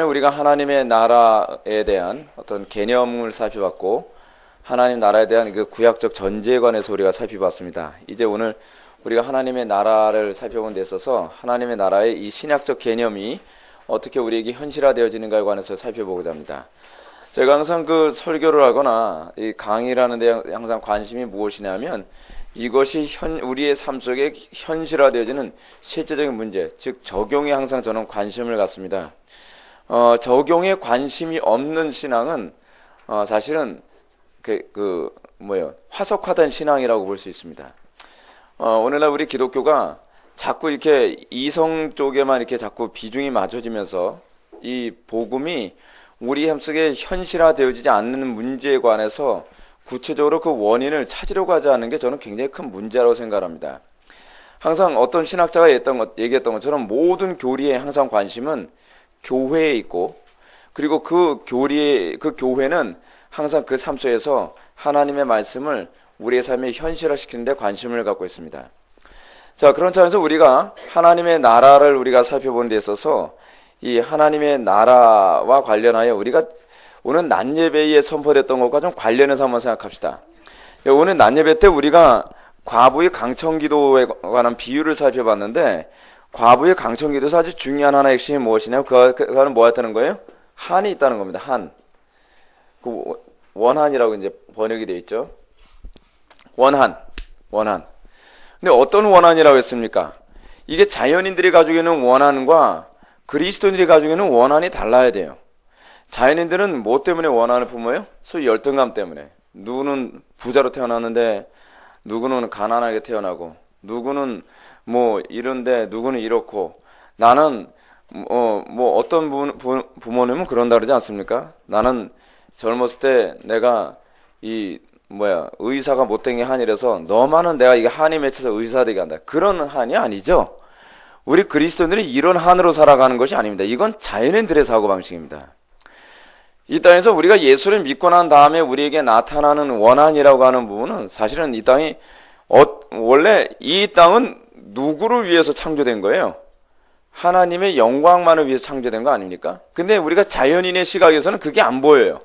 우리가 하나님의 나라에 대한 어떤 개념을 살펴봤고, 하나님 나라에 대한 그 구약적 전제에 관해서 우리가 살펴봤습니다. 이제 오늘 우리가 하나님의 나라를 살펴본 데 있어서 하나님의 나라의 이 신약적 개념이 어떻게 우리에게 현실화되어지는가에 관해서 살펴보고자 합니다. 제가 항상 그 설교를 하거나 이 강의를 하는 데 항상 관심이 무엇이냐면, 이것이 우리의 삶 속에 현실화되어지는 실제적인 문제, 즉 적용에 항상 저는 관심을 갖습니다. 적용에 관심이 없는 신앙은 사실은 화석화된 신앙이라고 볼 수 있습니다. 오늘날 우리 기독교가 자꾸 이렇게 이성 쪽에만 이렇게 자꾸 비중이 맞춰지면서 이 복음이 우리 삶 속에 현실화되어지지 않는 문제에 관해서 구체적으로 그 원인을 찾으려고 하지 않는 게 저는 굉장히 큰 문제라고 생각합니다. 항상 어떤 신학자가 얘기했던 것처럼 모든 교리에 항상 관심은 교회에 있고, 그리고 그 교회는 항상 그 삶 속에서 하나님의 말씀을 우리의 삶에 현실화시키는 데 관심을 갖고 있습니다. 자, 그런 차원에서 우리가 하나님의 나라를 우리가 살펴보는 데 있어서 이 하나님의 나라와 관련하여 우리가 오늘 낮예배에 선포됐던 것과 좀 관련해서 한번 생각합시다. 오늘 낮예배 때 우리가 과부의 강청기도에 관한 비유를 살펴봤는데, 과부의 강청기도에서 아주 중요한 하나의 핵심이 무엇이냐면 그거는 뭐였다는 거예요? 한이 있다는 겁니다. 한. 원한이라고 이제 번역이 되어 있죠. 원한. 근데 어떤 원한이라고 했습니까? 이게 자연인들이 가지고 있는 원한과 그리스도인들이 가지고 있는 원한이 달라야 돼요. 자연인들은 뭐 때문에 원한을 품어요? 소위 열등감 때문에. 누구는 부자로 태어났는데 누구는 가난하게 태어나고, 누구는 뭐 이런데 누구는 이렇고, 나는 어떤 부모님은 그런다 그러지 않습니까? 나는 젊었을 때 내가 의사가 못된 게 한이라서 너만은 내가 이게 한이 맺혀서 의사 되게 한다. 그런 한이 아니죠. 우리 그리스도인들이 이런 한으로 살아가는 것이 아닙니다. 이건 자연인들의 사고방식입니다. 이 땅에서 우리가 예수를 믿고 난 다음에 우리에게 나타나는 원한이라고 하는 부분은 사실은 이 땅이 원래 이 땅은 누구를 위해서 창조된 거예요? 하나님의 영광만을 위해서 창조된 거 아닙니까? 근데 우리가 자연인의 시각에서는 그게 안 보여요.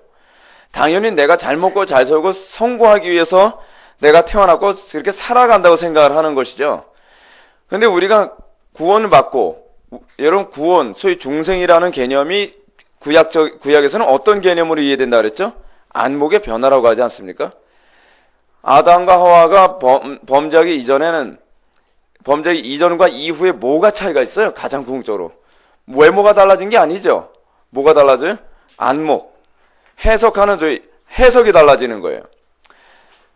당연히 내가 잘 먹고 잘 살고 성공하기 위해서 내가 태어났고 그렇게 살아간다고 생각을 하는 것이죠. 근데 우리가 구원을 받고, 여러분 구원, 소위 중생이라는 개념이 구약에서는 어떤 개념으로 이해된다 그랬죠? 안목의 변화라고 하지 않습니까? 아담과 하와가 범죄하기 이전과 이후에 뭐가 차이가 있어요? 가장 궁극적으로. 외모가 달라진 게 아니죠. 뭐가 달라져요? 안목. 해석이 달라지는 거예요.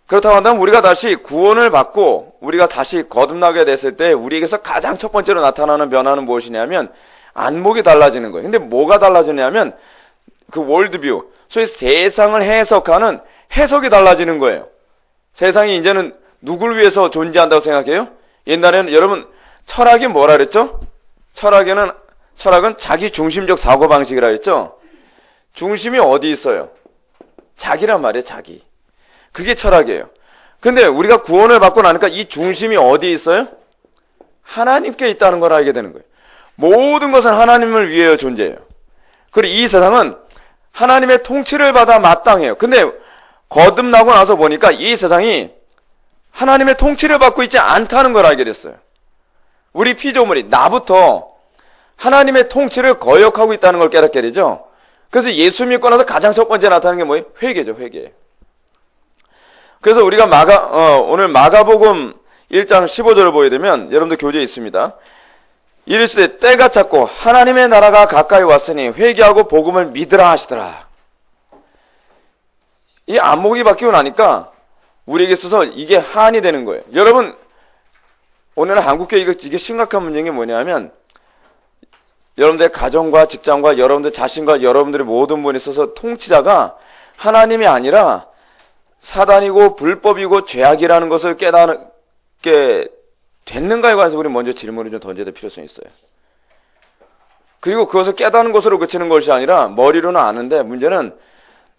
그렇다고 한다면 우리가 다시 구원을 받고 우리가 다시 거듭나게 됐을 때 우리에게서 가장 첫 번째로 나타나는 변화는 무엇이냐면 안목이 달라지는 거예요. 근데 뭐가 달라지냐면 그 월드뷰, 소위 세상을 해석하는 해석이 달라지는 거예요. 세상이 이제는 누굴 위해서 존재한다고 생각해요? 옛날에는 여러분 철학이 뭐라 그랬죠? 철학은 자기 중심적 사고방식이라 그랬죠? 중심이 어디 있어요? 자기란 말이에요, 자기. 그게 철학이에요. 근데 우리가 구원을 받고 나니까 이 중심이 어디에 있어요? 하나님께 있다는 걸 알게 되는 거예요. 모든 것은 하나님을 위하여 존재해요. 그리고 이 세상은 하나님의 통치를 받아 마땅해요. 근데 거듭나고 나서 보니까 이 세상이 하나님의 통치를 받고 있지 않다는 걸 알게 됐어요. 우리 피조물이, 나부터 하나님의 통치를 거역하고 있다는 걸 깨닫게 되죠. 그래서 예수 믿고 나서 가장 첫 번째 나타나는 게 뭐예요? 회개죠, 회개. 그래서 우리가 오늘 마가복음 1장 15절을 보게 되면, 여러분들 교재에 있습니다. 이르시되 때가 찼고 하나님의 나라가 가까이 왔으니 회개하고 복음을 믿으라 하시더라. 이 안목이 바뀌고 나니까 우리에게 있어서 이게 한이 되는 거예요. 여러분, 오늘 한국교회 이게 심각한 문제인 게 뭐냐면, 여러분들의 가정과 직장과 여러분들 자신과 여러분들의 모든 분에 있어서 통치자가 하나님이 아니라 사단이고 불법이고 죄악이라는 것을 깨닫게 됐는가에 관해서 우리 먼저 질문을 좀 던져야 될 필요성이 있어요. 그리고 그것을 깨닫는 것으로 그치는 것이 아니라 머리로는 아는데, 문제는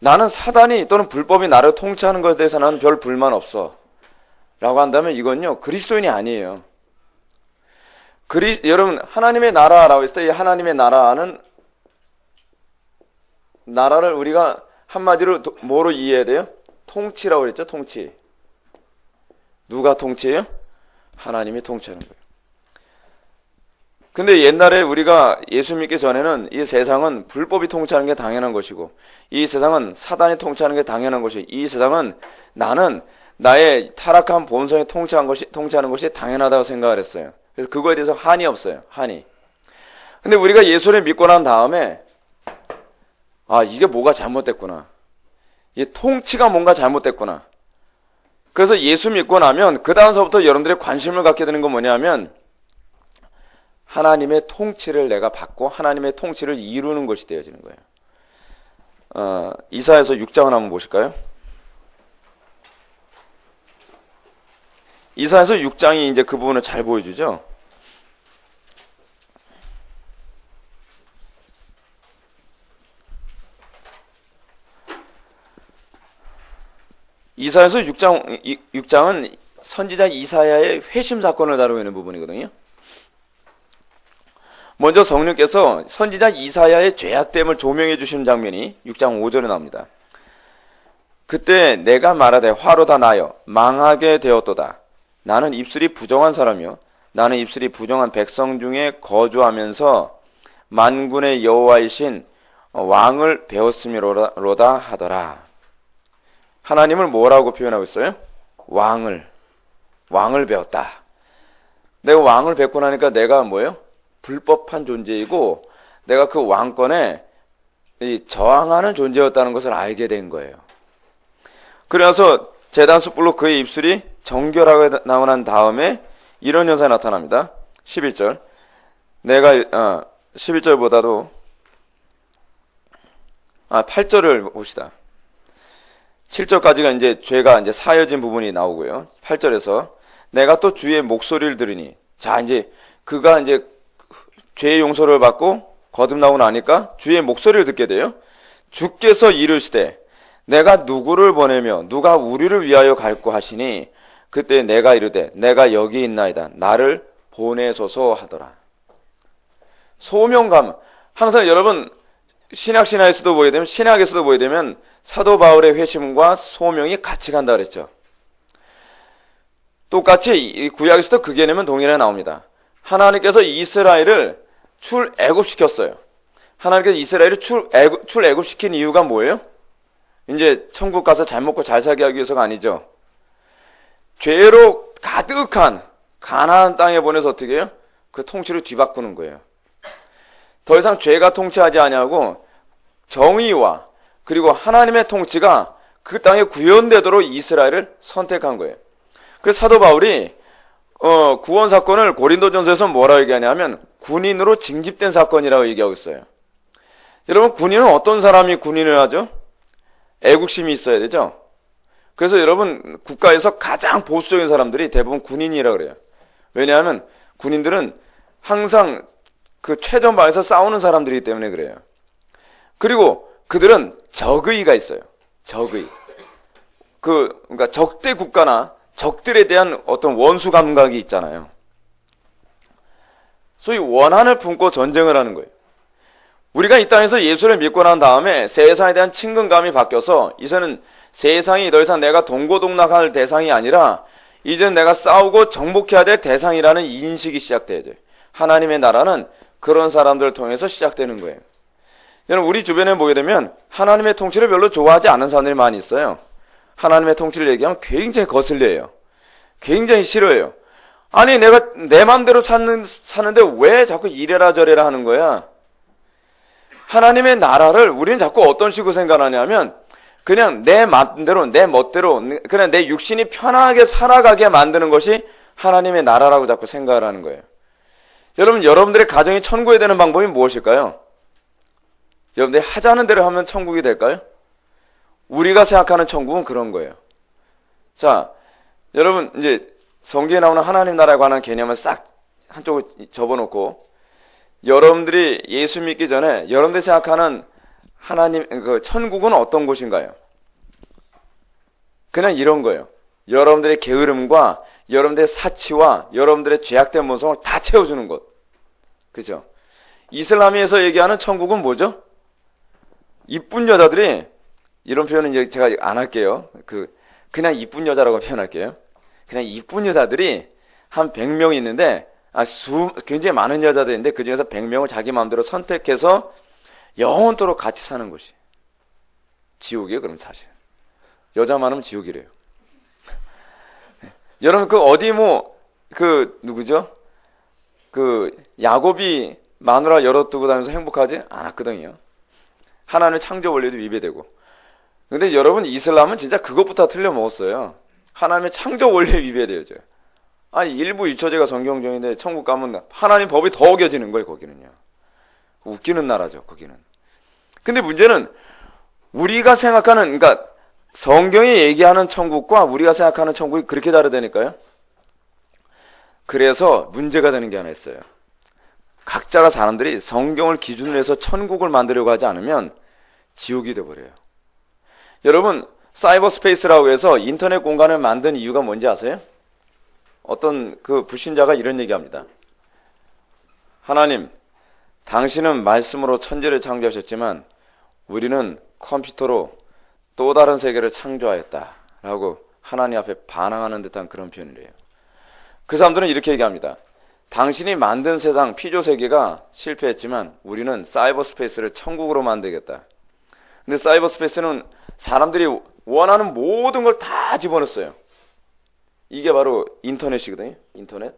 나는 사단이 또는 불법이 나를 통치하는 것에 대해서 나는 별 불만 없어 라고 한다면 이건요 그리스도인이 아니에요. 여러분, 하나님의 나라라고 했을 때 이 하나님의 나라는 나라를 우리가 한마디로 뭐로 이해해야 돼요? 통치라고 그랬죠, 통치. 누가 통치해요? 하나님이 통치하는 거예요. 근데 옛날에 우리가 예수 믿기 전에는 이 세상은 불법이 통치하는 게 당연한 것이고, 이 세상은 사단이 통치하는 게 당연한 것이고, 이 세상은 나는 나의 타락한 본성이 통치하는 것이 당연하다고 생각을 했어요. 그래서 그거에 대해서 한이 없어요. 한이. 근데 우리가 예수를 믿고 난 다음에 이게 뭐가 잘못됐구나. 이 통치가 뭔가 잘못됐구나. 그래서 예수 믿고 나면 그 다음서부터 여러분들이 관심을 갖게 되는 건 뭐냐면 하나님의 통치를 내가 받고 하나님의 통치를 이루는 것이 되어지는 거예요. 이사야서 6장을 한번 보실까요? 이사야서 6장이 이제 그 부분을 잘 보여주죠. 이사야서 6장은 선지자 이사야의 회심 사건을 다루고 있는 부분이거든요. 먼저 성령께서 선지자 이사야의 죄악됨을 조명해 주시는 장면이 6장 5절에 나옵니다. 그때 내가 말하되 화로 다 나여 망하게 되었도다. 나는 입술이 부정한 사람이요 나는 입술이 부정한 백성 중에 거주하면서 만군의 여호와이신 왕을 배웠음이로다 하더라. 하나님을 뭐라고 표현하고 있어요? 왕을 배웠다. 내가 왕을 뵙고 나니까 내가 뭐예요? 불법한 존재이고 내가 그 왕권에 저항하는 존재였다는 것을 알게 된 거예요. 그래서 제단 숯불로 그의 입술이 정결하게 나온 다음에 이런 현상이 나타납니다. 11절. 11절보다도 8절을 봅시다. 7절까지가 이제 죄가 이제 사여진 부분이 나오고요. 8절에서 내가 또 주의 목소리를 들으니, 자, 이제 그가 이제 죄의 용서를 받고 거듭나고 나니까 주의 목소리를 듣게 돼요. 주께서 이르시되 내가 누구를 보내며 누가 우리를 위하여 갈고 하시니 그때 내가 이르되 내가 여기 있나이다. 나를 보내소서 하더라. 소명감. 항상 여러분 신약에서도 보게 되면 사도 바울의 회심과 소명이 같이 간다 그랬죠. 똑같이 구약에서도 그 개념은 동일하게 나옵니다. 하나님께서 이스라엘을 출애굽시켰어요. 하나님께서 이스라엘을 출애굽시킨 이유가 뭐예요? 이제 천국 가서 잘 먹고 잘 살게 하기 위해서가 아니죠. 죄로 가득한 가나안 땅에 보내서 어떻게 해요? 그 통치를 뒤바꾸는 거예요. 더 이상 죄가 통치하지 아니하고 정의와 그리고 하나님의 통치가 그 땅에 구현되도록 이스라엘을 선택한 거예요. 그래서 사도 바울이 구원 사건을 고린도전서에서 뭐라고 얘기하냐면 군인으로 징집된 사건이라고 얘기하고 있어요. 여러분, 군인은 어떤 사람이 군인을 하죠? 애국심이 있어야 되죠. 그래서 여러분, 국가에서 가장 보수적인 사람들이 대부분 군인이라고 그래요. 왜냐하면 군인들은 항상 그 최전방에서 싸우는 사람들이기 때문에 그래요. 그리고 그들은 적의가 있어요. 적의. 그러니까 적대 국가나 적들에 대한 어떤 원수 감각이 있잖아요. 소위 원한을 품고 전쟁을 하는 거예요. 우리가 이 땅에서 예수를 믿고 난 다음에 세상에 대한 친근감이 바뀌어서 이제는 세상이 더 이상 내가 동고동락할 대상이 아니라 이제는 내가 싸우고 정복해야 될 대상이라는 인식이 시작돼야 돼요. 하나님의 나라는 그런 사람들을 통해서 시작되는 거예요. 여러분, 우리 주변에 보게 되면 하나님의 통치를 별로 좋아하지 않는 사람들이 많이 있어요. 하나님의 통치를 얘기하면 굉장히 거슬려요. 굉장히 싫어해요. 아니, 내가 내 마음대로 사는데 왜 자꾸 이래라 저래라 하는 거야? 하나님의 나라를 우리는 자꾸 어떤 식으로 생각하냐면 그냥 내 마음대로, 내 멋대로, 그냥 내 육신이 편하게 살아가게 만드는 것이 하나님의 나라라고 자꾸 생각을 하는 거예요. 여러분, 여러분들의 가정이 천국이 되는 방법이 무엇일까요? 여러분들이 하자는 대로 하면 천국이 될까요? 우리가 생각하는 천국은 그런 거예요. 자, 여러분, 이제 성경에 나오는 하나님 나라에 관한 개념을 싹 한쪽으로 접어놓고 여러분들이 예수 믿기 전에 여러분들이 생각하는 하나님, 천국은 어떤 곳인가요? 그냥 이런 거예요. 여러분들의 게으름과 여러분들의 사치와 여러분들의 죄악된 본성을 다 채워주는 곳. 그죠? 이슬람에서 얘기하는 천국은 뭐죠? 이쁜 여자들이, 이런 표현은 이제 제가 안 할게요. 그냥 이쁜 여자라고 표현할게요. 그냥 이쁜 여자들이 한 100명 있는데, 굉장히 많은 여자들인데, 그 중에서 100명을 자기 마음대로 선택해서 영원토록 같이 사는 곳이 지옥이에요. 그럼 사실 여자 많으면 지옥이래요. 여러분 누구죠? 야곱이 마누라 여럿 두고 다니면서 행복하지 않았거든요. 하나님의 창조 원리도 위배되고. 근데 여러분, 이슬람은 진짜 그것부터 틀려 먹었어요. 하나님의 창조 원리에 위배되어져요. 일부 유처제가 성경적인데 천국 가면 하나님 법이 더 어겨지는 거예요. 거기는요. 웃기는 나라죠. 거기는. 근데 문제는 우리가 생각하는, 그러니까 성경이 얘기하는 천국과 우리가 생각하는 천국이 그렇게 다르다니까요. 그래서 문제가 되는 게 하나 있어요. 각자가 사람들이 성경을 기준으로 해서 천국을 만들려고 하지 않으면 지옥이 돼버려요. 여러분, 사이버 스페이스라고 해서 인터넷 공간을 만든 이유가 뭔지 아세요? 어떤 불신자가 이런 얘기합니다. 하나님, 당신은 말씀으로 천지를 창조하셨지만 우리는 컴퓨터로 또 다른 세계를 창조하였다 라고 하나님 앞에 반항하는 듯한 그런 표현이래요. 그 사람들은 이렇게 얘기합니다. 당신이 만든 세상 피조세계가 실패했지만 우리는 사이버 스페이스를 천국으로 만들겠다. 근데 사이버 스페이스는 사람들이 원하는 모든 걸 다 집어넣었어요. 이게 바로 인터넷이거든요. 인터넷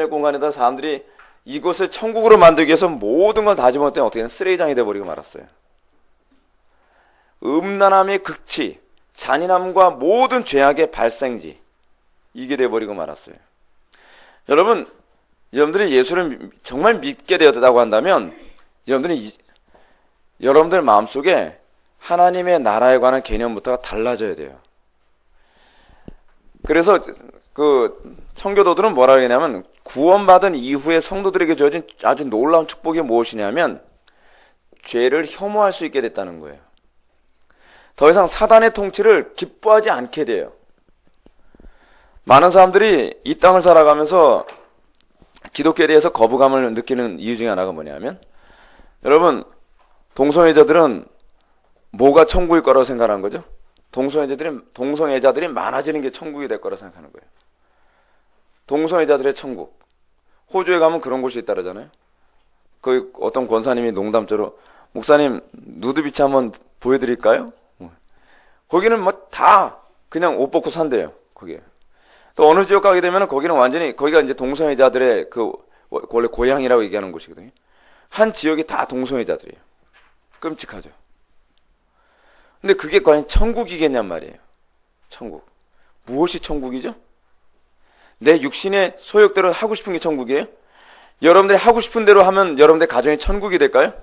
공간에다 사람들이 이곳을 천국으로 만들기 위해서 모든 걸 다 집어넣었더니 어떻게 되면 쓰레기장이 돼버리고 말았어요. 음란함의 극치, 잔인함과 모든 죄악의 발생지, 이게 돼버리고 말았어요. 여러분들이 예수를 정말 믿게 되었다고 한다면 여러분들 마음속에 하나님의 나라에 관한 개념부터가 달라져야 돼요. 그래서 청교도들은 뭐라고 하냐면 구원받은 이후에 성도들에게 주어진 아주 놀라운 축복이 무엇이냐면 죄를 혐오할 수 있게 됐다는 거예요. 더 이상 사단의 통치를 기뻐하지 않게 돼요. 많은 사람들이 이 땅을 살아가면서 기독교에 대해서 거부감을 느끼는 이유 중에 하나가 뭐냐면, 여러분, 동성애자들은 뭐가 천국일 거라고 생각하는 거죠? 동성애자들이 많아지는 게 천국이 될 거라고 생각하는 거예요. 동성애자들의 천국. 호주에 가면 그런 곳이 있다잖아요. 어떤 권사님이 농담처럼, 목사님, 누드비치 한번 보여드릴까요? 거기는 다 그냥 옷 벗고 산대요. 거기에. 또 어느 지역 가게 되면 거기는 완전히, 거기가 이제 동성애자들의 원래 고향이라고 얘기하는 곳이거든요. 한 지역이 다 동성애자들이에요. 끔찍하죠. 근데 그게 과연 천국이겠냔 말이에요. 천국. 무엇이 천국이죠? 내 육신의 소욕대로 하고 싶은 게 천국이에요? 여러분들이 하고 싶은 대로 하면 여러분들의 가정이 천국이 될까요?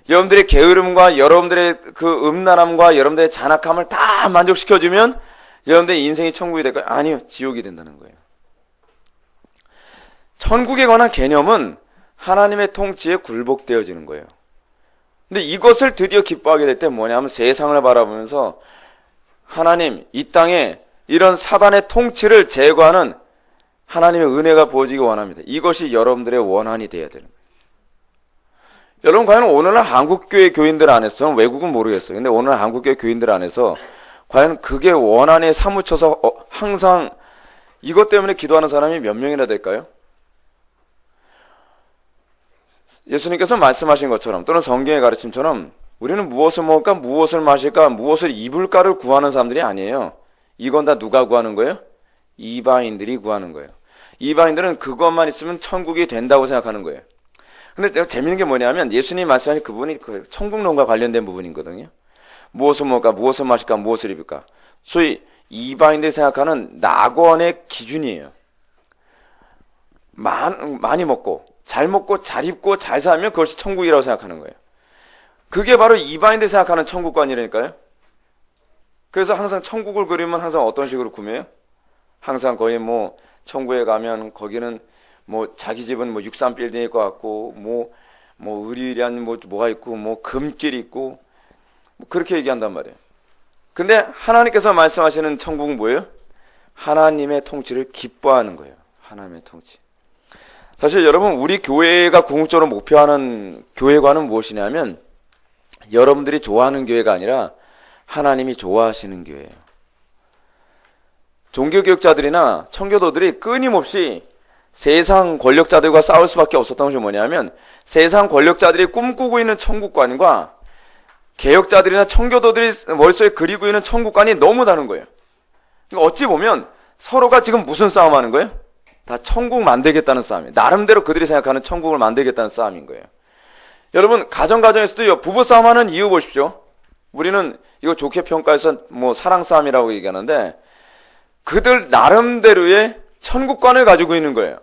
여러분들의 게으름과 여러분들의 음란함과 여러분들의 잔악함을 다 만족시켜주면 여러분들의 인생이 천국이 될까요? 아니요. 지옥이 된다는 거예요. 천국에 관한 개념은 하나님의 통치에 굴복되어지는 거예요. 근데 이것을 드디어 기뻐하게 될 때 뭐냐면 세상을 바라보면서 하나님, 이 땅에 이런 사단의 통치를 제거하는 하나님의 은혜가 부어지기 원합니다. 이것이 여러분들의 원한이 되어야 되는 거예요. 여러분, 과연 오늘날 한국교회 교인들 안에서, 외국은 모르겠어요. 근데 오늘 한국교회 교인들 안에서 과연 그게 원한에 사무쳐서 항상 이것 때문에 기도하는 사람이 몇 명이나 될까요? 예수님께서 말씀하신 것처럼 또는 성경의 가르침처럼 우리는 무엇을 먹을까, 무엇을 마실까, 무엇을 입을까를 구하는 사람들이 아니에요. 이건 다 누가 구하는 거예요? 이방인들이 구하는 거예요. 이방인들은 그것만 있으면 천국이 된다고 생각하는 거예요. 근데 재밌는 게 뭐냐면 예수님이 말씀하신 그 부분이 천국론과 관련된 부분이거든요. 무엇을 먹을까, 무엇을 마실까, 무엇을 입을까. 소위 이방인들이 생각하는 낙원의 기준이에요. 많이 먹고 잘 입고 잘 살면 그것이 천국이라고 생각하는 거예요. 그게 바로 이방인들이 생각하는 천국관이라니까요. 그래서 항상 천국을 그리면 항상 어떤 식으로 구매해요? 항상 거의 천국에 가면 거기는 자기 집은 63빌딩일 것 같고 의리란 뭐가 있고 금길 있고 그렇게 얘기한단 말이에요. 근데 하나님께서 말씀하시는 천국은 뭐예요? 하나님의 통치를 기뻐하는 거예요. 하나님의 통치. 사실 여러분, 우리 교회가 궁극적으로 목표하는 교회관은 무엇이냐면 여러분들이 좋아하는 교회가 아니라 하나님이 좋아하시는 교회예요. 종교개혁자들이나 청교도들이 끊임없이 세상 권력자들과 싸울 수밖에 없었던 것이 뭐냐면 세상 권력자들이 꿈꾸고 있는 천국관과 개혁자들이나 청교도들이 머릿속에 그리고 있는 천국관이 너무 다른 거예요. 그러니까 어찌 보면 서로가 지금 무슨 싸움하는 거예요? 다 천국 만들겠다는 싸움이에요. 나름대로 그들이 생각하는 천국을 만들겠다는 싸움인 거예요. 여러분 가정에서도요, 부부싸움하는 이유 보십시오. 우리는 이거 좋게 평가해서 사랑 싸움이라고 얘기하는데 그들 나름대로의 천국관을 가지고 있는 거예요.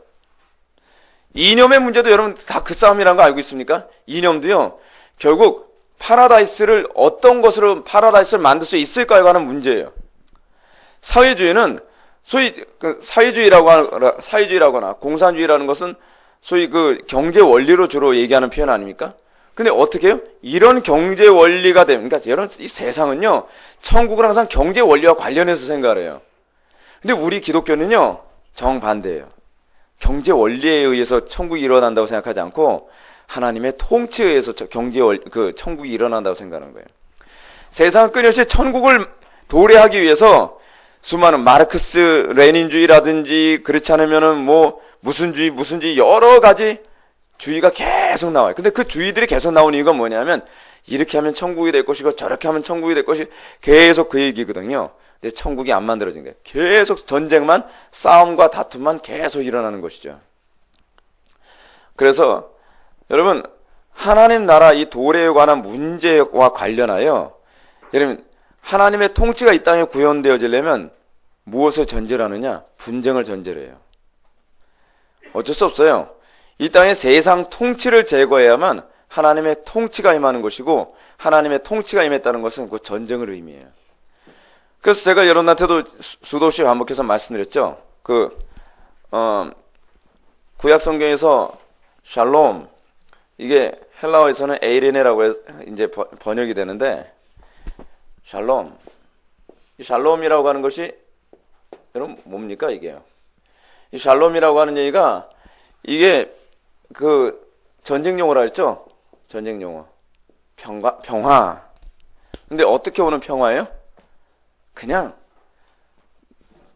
이념의 문제도 여러분 다 그 싸움이라는 거 알고 있습니까? 이념도요, 결국 어떤 것으로 파라다이스를 만들 수 있을까요? 하는 문제예요. 사회주의는 소위 사회주의라거나 공산주의라는 것은 소위 그 경제 원리로 주로 얘기하는 표현 아닙니까? 근데 어떻게 해요? 이런 경제 원리가 되면, 그러니까 여러분 이 세상은요, 천국을 항상 경제 원리와 관련해서 생각을 해요. 근데 우리 기독교는요, 정반대예요. 경제 원리에 의해서 천국이 일어난다고 생각하지 않고 하나님의 통치에 의해서 천국이 일어난다고 생각하는 거예요. 세상은 끊임없이 천국을 도래하기 위해서 수많은 마르크스 레닌주의라든지 그렇지 않으면은 무슨 주의 여러 가지 주의가 계속 나와요. 근데 그 주의들이 계속 나오는 이유가 뭐냐면 이렇게 하면 천국이 될 것이고 저렇게 하면 천국이 될 것이 계속 그 얘기거든요. 근데 천국이 안 만들어진 거예요. 계속 전쟁만, 싸움과 다툼만 계속 일어나는 것이죠. 그래서 여러분 하나님 나라 이 도래에 관한 문제와 관련하여 여러분 하나님의 통치가 이 땅에 구현되어지려면 무엇을 전제로 하느냐? 분쟁을 전제로 해요. 어쩔 수 없어요. 이 땅에 세상 통치를 제거해야만 하나님의 통치가 임하는 것이고 하나님의 통치가 임했다는 것은 그 전쟁을 의미해요. 그래서 제가 여러분한테도 수도 없이 반복해서 말씀드렸죠. 구약 성경에서 샬롬, 이게 헬라어에서는 에이레네라고 이제 번역이 되는데 샬롬. 이 샬롬이라고 하는 것이 여러분 뭡니까 이게요? 이 샬롬이라고 하는 얘기가 이게 전쟁 용어라 했죠? 전쟁 용어. 평화. 근데 어떻게 오는 평화예요? 그냥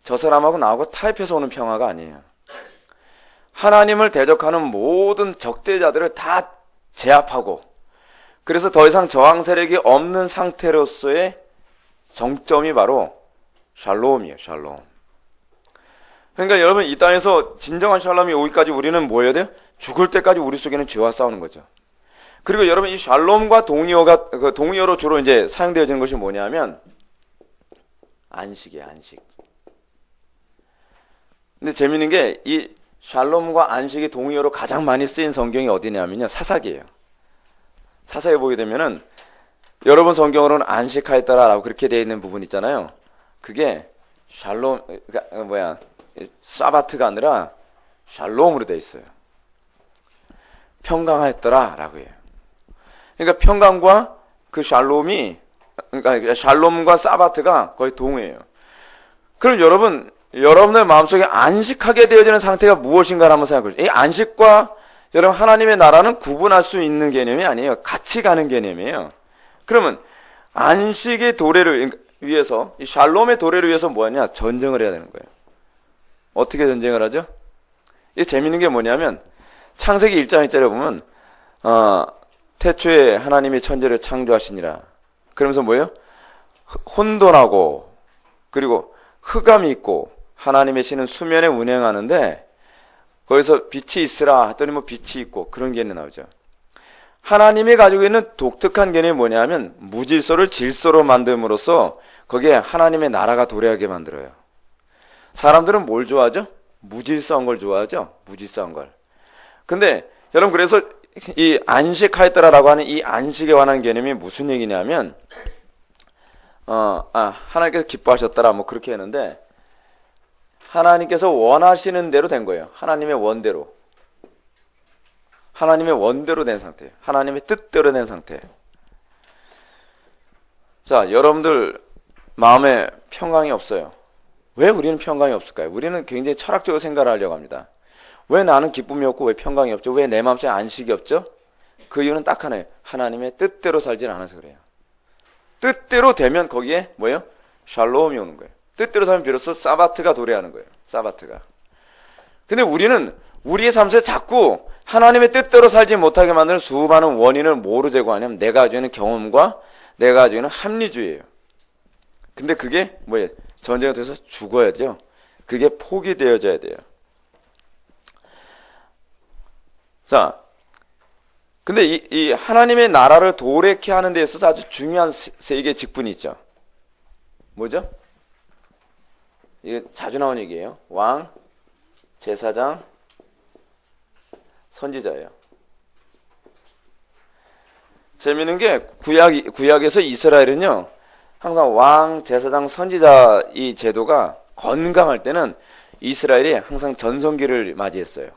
저 사람하고 나하고 타협해서 오는 평화가 아니에요. 하나님을 대적하는 모든 적대자들을 다 제압하고 그래서 더 이상 저항 세력이 없는 상태로서의 정점이 바로 샬롬이에요. 샬롬. 그러니까 여러분 이 땅에서 진정한 샬롬이 오기까지 우리는 뭐 해야 돼요? 죽을 때까지 우리 속에는 죄와 싸우는 거죠. 그리고 여러분 이 샬롬과 동의어로 주로 이제 사용되어지는 것이 뭐냐면 안식이에요. 안식. 근데 재밌는 게 이 샬롬과 안식이 동의어로 가장 많이 쓰인 성경이 어디냐면요, 사사기예요. 사사에 보게 되면은 여러분 성경으로는 안식하였더라라고 그렇게 되어 있는 부분 있잖아요. 그게 샬롬, 사바트가 아니라 샬롬으로 되어 있어요. 평강하였더라라고 해요. 그러니까 평강과 그 샬롬이, 그러니까 샬롬과 사바트가 거의 동의해요. 그럼 여러분의 마음속에 안식하게 되어지는 상태가 무엇인가를 한번 생각해 보세요. 이 안식과 여러분 하나님의 나라는 구분할 수 있는 개념이 아니에요. 같이 가는 개념이에요. 그러면 안식의 도래를 위해서, 이 샬롬의 도래를 위해서 뭐하냐? 전쟁을 해야 되는 거예요. 어떻게 전쟁을 하죠? 이게 재밌는 게 뭐냐면 창세기 1장 1절에 보면 태초에 하나님이 천지를 창조하시니라. 그러면서 뭐예요? 혼돈하고 그리고 흑암이 있고 하나님의 신은 수면에 운행하는데 거기서 빛이 있으라 했더니 빛이 있고 그런 개념이 나오죠. 하나님이 가지고 있는 독특한 개념이 뭐냐면 무질서를 질서로 만듦으로써 거기에 하나님의 나라가 도래하게 만들어요. 사람들은 뭘 좋아하죠? 무질서한 걸 좋아하죠? 무질서한 걸. 근데 여러분 그래서 이 안식하였더라라고 하는 이 안식에 관한 개념이 무슨 얘기냐면 하나님께서 기뻐하셨더라 그렇게 했는데 하나님께서 원하시는 대로 된 거예요. 하나님의 원대로. 하나님의 원대로 된 상태예요. 하나님의 뜻대로 된 상태예요. 자, 여러분들 마음에 평강이 없어요. 왜 우리는 평강이 없을까요? 우리는 굉장히 철학적으로 생각을 하려고 합니다. 왜 나는 기쁨이 없고 왜 평강이 없죠? 왜 내 마음속에 안식이 없죠? 그 이유는 딱 하나예요. 하나님의 뜻대로 살진 않아서 그래요. 뜻대로 되면 거기에 뭐예요? 샬롬이 오는 거예요. 뜻대로 살면 비로소 사바트가 도래하는 거예요. 사바트가. 근데 우리는 우리의 삶에서 자꾸 하나님의 뜻대로 살지 못하게 만드는 수많은 원인을 뭐로 제거하냐면 내가 가지고 있는 경험과 내가 가지고 있는 합리주의예요. 근데 그게 뭐예요? 전쟁에 돼서 죽어야죠. 그게 포기되어져야 돼요. 자, 근데 이 하나님의 나라를 도래케 하는 데 있어서 아주 중요한 세 개의 직분이 있죠. 뭐죠? 이게 자주 나온 얘기예요. 왕, 제사장, 선지자예요. 재미있는 게 구약에서 이스라엘은요, 항상 왕, 제사장, 선지자 이 제도가 건강할 때는 이스라엘이 항상 전성기를 맞이했어요.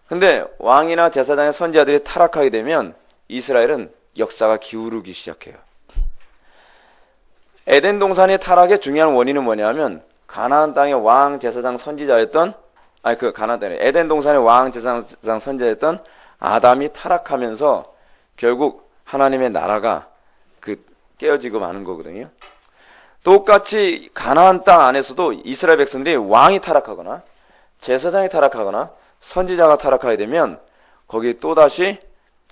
근데 왕이나 제사장의 선지자들이 타락하게 되면 이스라엘은 역사가 기울기 시작해요. 에덴 동산의 타락의 중요한 원인은 뭐냐면 가나안 땅의 왕, 제사장, 선지자였던 가나안 땅에 에덴 동산의 왕, 제사장, 선지자였던 아담이 타락하면서 결국 하나님의 나라가 깨어지고 마는 거거든요. 똑같이 가나안 땅 안에서도 이스라엘 백성들이 왕이 타락하거나 제사장이 타락하거나 선지자가 타락하게 되면 거기 또다시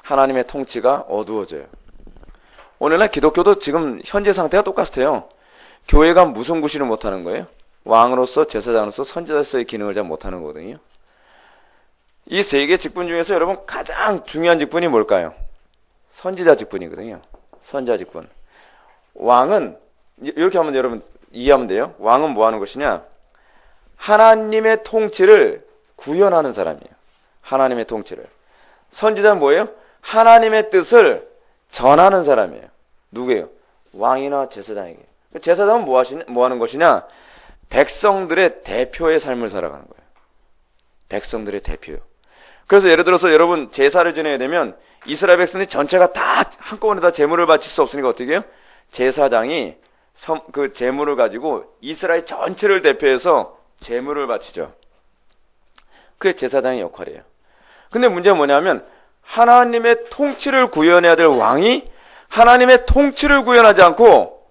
하나님의 통치가 어두워져요. 오늘날 기독교도 지금 현재 상태가 똑같아요. 교회가 무슨 구실을 못하는 거예요? 왕으로서 제사장으로서 선지자로서의 기능을 잘 못하는 거거든요. 이 세 개 직분 중에서 여러분 가장 중요한 직분이 뭘까요? 선지자 직분이거든요. 선지자 직분. 왕은 이렇게 하면 여러분 이해하면 돼요. 왕은 뭐 하는 것이냐? 하나님의 통치를 구현하는 사람이에요. 하나님의 통치를. 선지자는 뭐예요? 하나님의 뜻을 전하는 사람이에요. 누구예요? 왕이나 제사장에게. 제사장은 뭐 하는 것이냐? 백성들의 대표의 삶을 살아가는 거예요. 백성들의 대표요. 그래서 예를 들어서 여러분 제사를 지내야 되면 이스라엘 백성들이 전체가 다 한꺼번에 다 제물을 바칠 수 없으니까 어떻게 해요? 제사장이 그 제물을 가지고 이스라엘 전체를 대표해서 제물을 바치죠. 그게 제사장의 역할이에요. 근데 문제는 뭐냐면 하나님의 통치를 구현해야 될 왕이 하나님의 통치를 구현하지 않고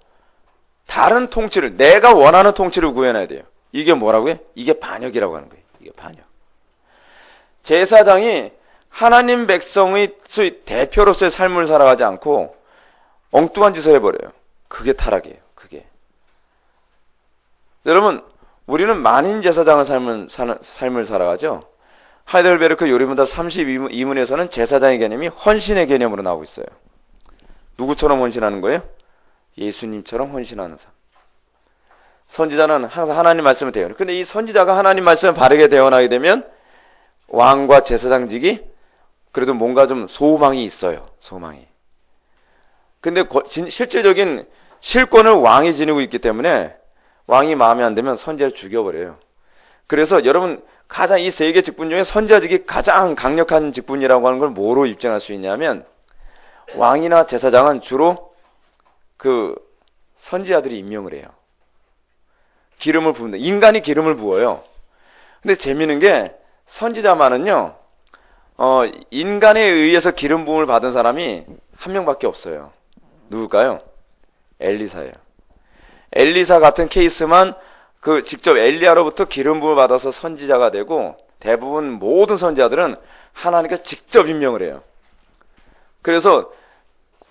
다른 통치를, 내가 원하는 통치를 구현해야 돼요. 이게 뭐라고요? 이게 반역이라고 하는 거예요. 이게 반역. 제사장이 하나님 백성의 대표로서의 삶을 살아가지 않고 엉뚱한 짓을 해버려요. 그게 타락이에요. 그게. 여러분, 우리는 만인 제사장의 삶을 살아가죠. 하이델베르크 요리문답 32문에서는 제사장의 개념이 헌신의 개념으로 나오고 있어요. 누구처럼 헌신하는 거예요? 예수님처럼 헌신하는 삶. 선지자는 항상 하나님 말씀을 대요. 근데 이 선지자가 하나님 말씀을 바르게 대언하게 되면 왕과 제사장직이 그래도 뭔가 좀 소망이 있어요. 소망이. 근데 실질적인 실권을 왕이 지니고 있기 때문에 왕이 마음에 안 들면 선지자를 죽여버려요. 그래서 여러분 가장 이 세 개 직분 중에 선지자직이 가장 강력한 직분이라고 하는 걸 뭐로 입증할 수 있냐면 왕이나 제사장은 주로 그 선지자들이 임명을 해요. 기름을 부은다. 인간이 기름을 부어요. 근데 재미있는 게 선지자만은요, 인간에 의해서 기름 부음을 받은 사람이 한 명밖에 없어요. 누굴까요? 엘리사예요. 엘리사 같은 케이스만 직접 엘리야로부터 기름 부음을 받아서 선지자가 되고 대부분 모든 선지자들은 하나님께서 직접 임명을 해요. 그래서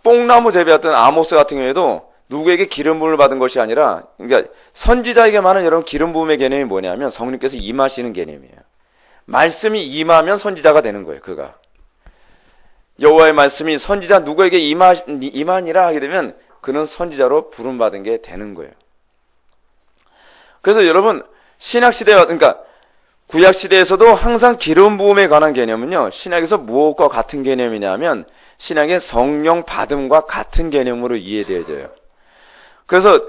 뽕나무 재배했던 아모스 같은 경우에도 누구에게 기름 부음을 받은 것이 아니라, 그러니까 선지자에게만은 여러분 기름 부음의 개념이 뭐냐면 성령께서 임하시는 개념이에요. 말씀이 임하면 선지자가 되는 거예요. 그가 여호와의 말씀이 선지자 누구에게 임하니라 하게 되면 그는 선지자로 부름받은 게 되는 거예요. 그래서 여러분 신약시대와 그러니까 구약시대에서도 항상 기름 부음에 관한 개념은요, 신약에서 무엇과 같은 개념이냐면 신약의 성령 받음과 같은 개념으로 이해되어져요. 그래서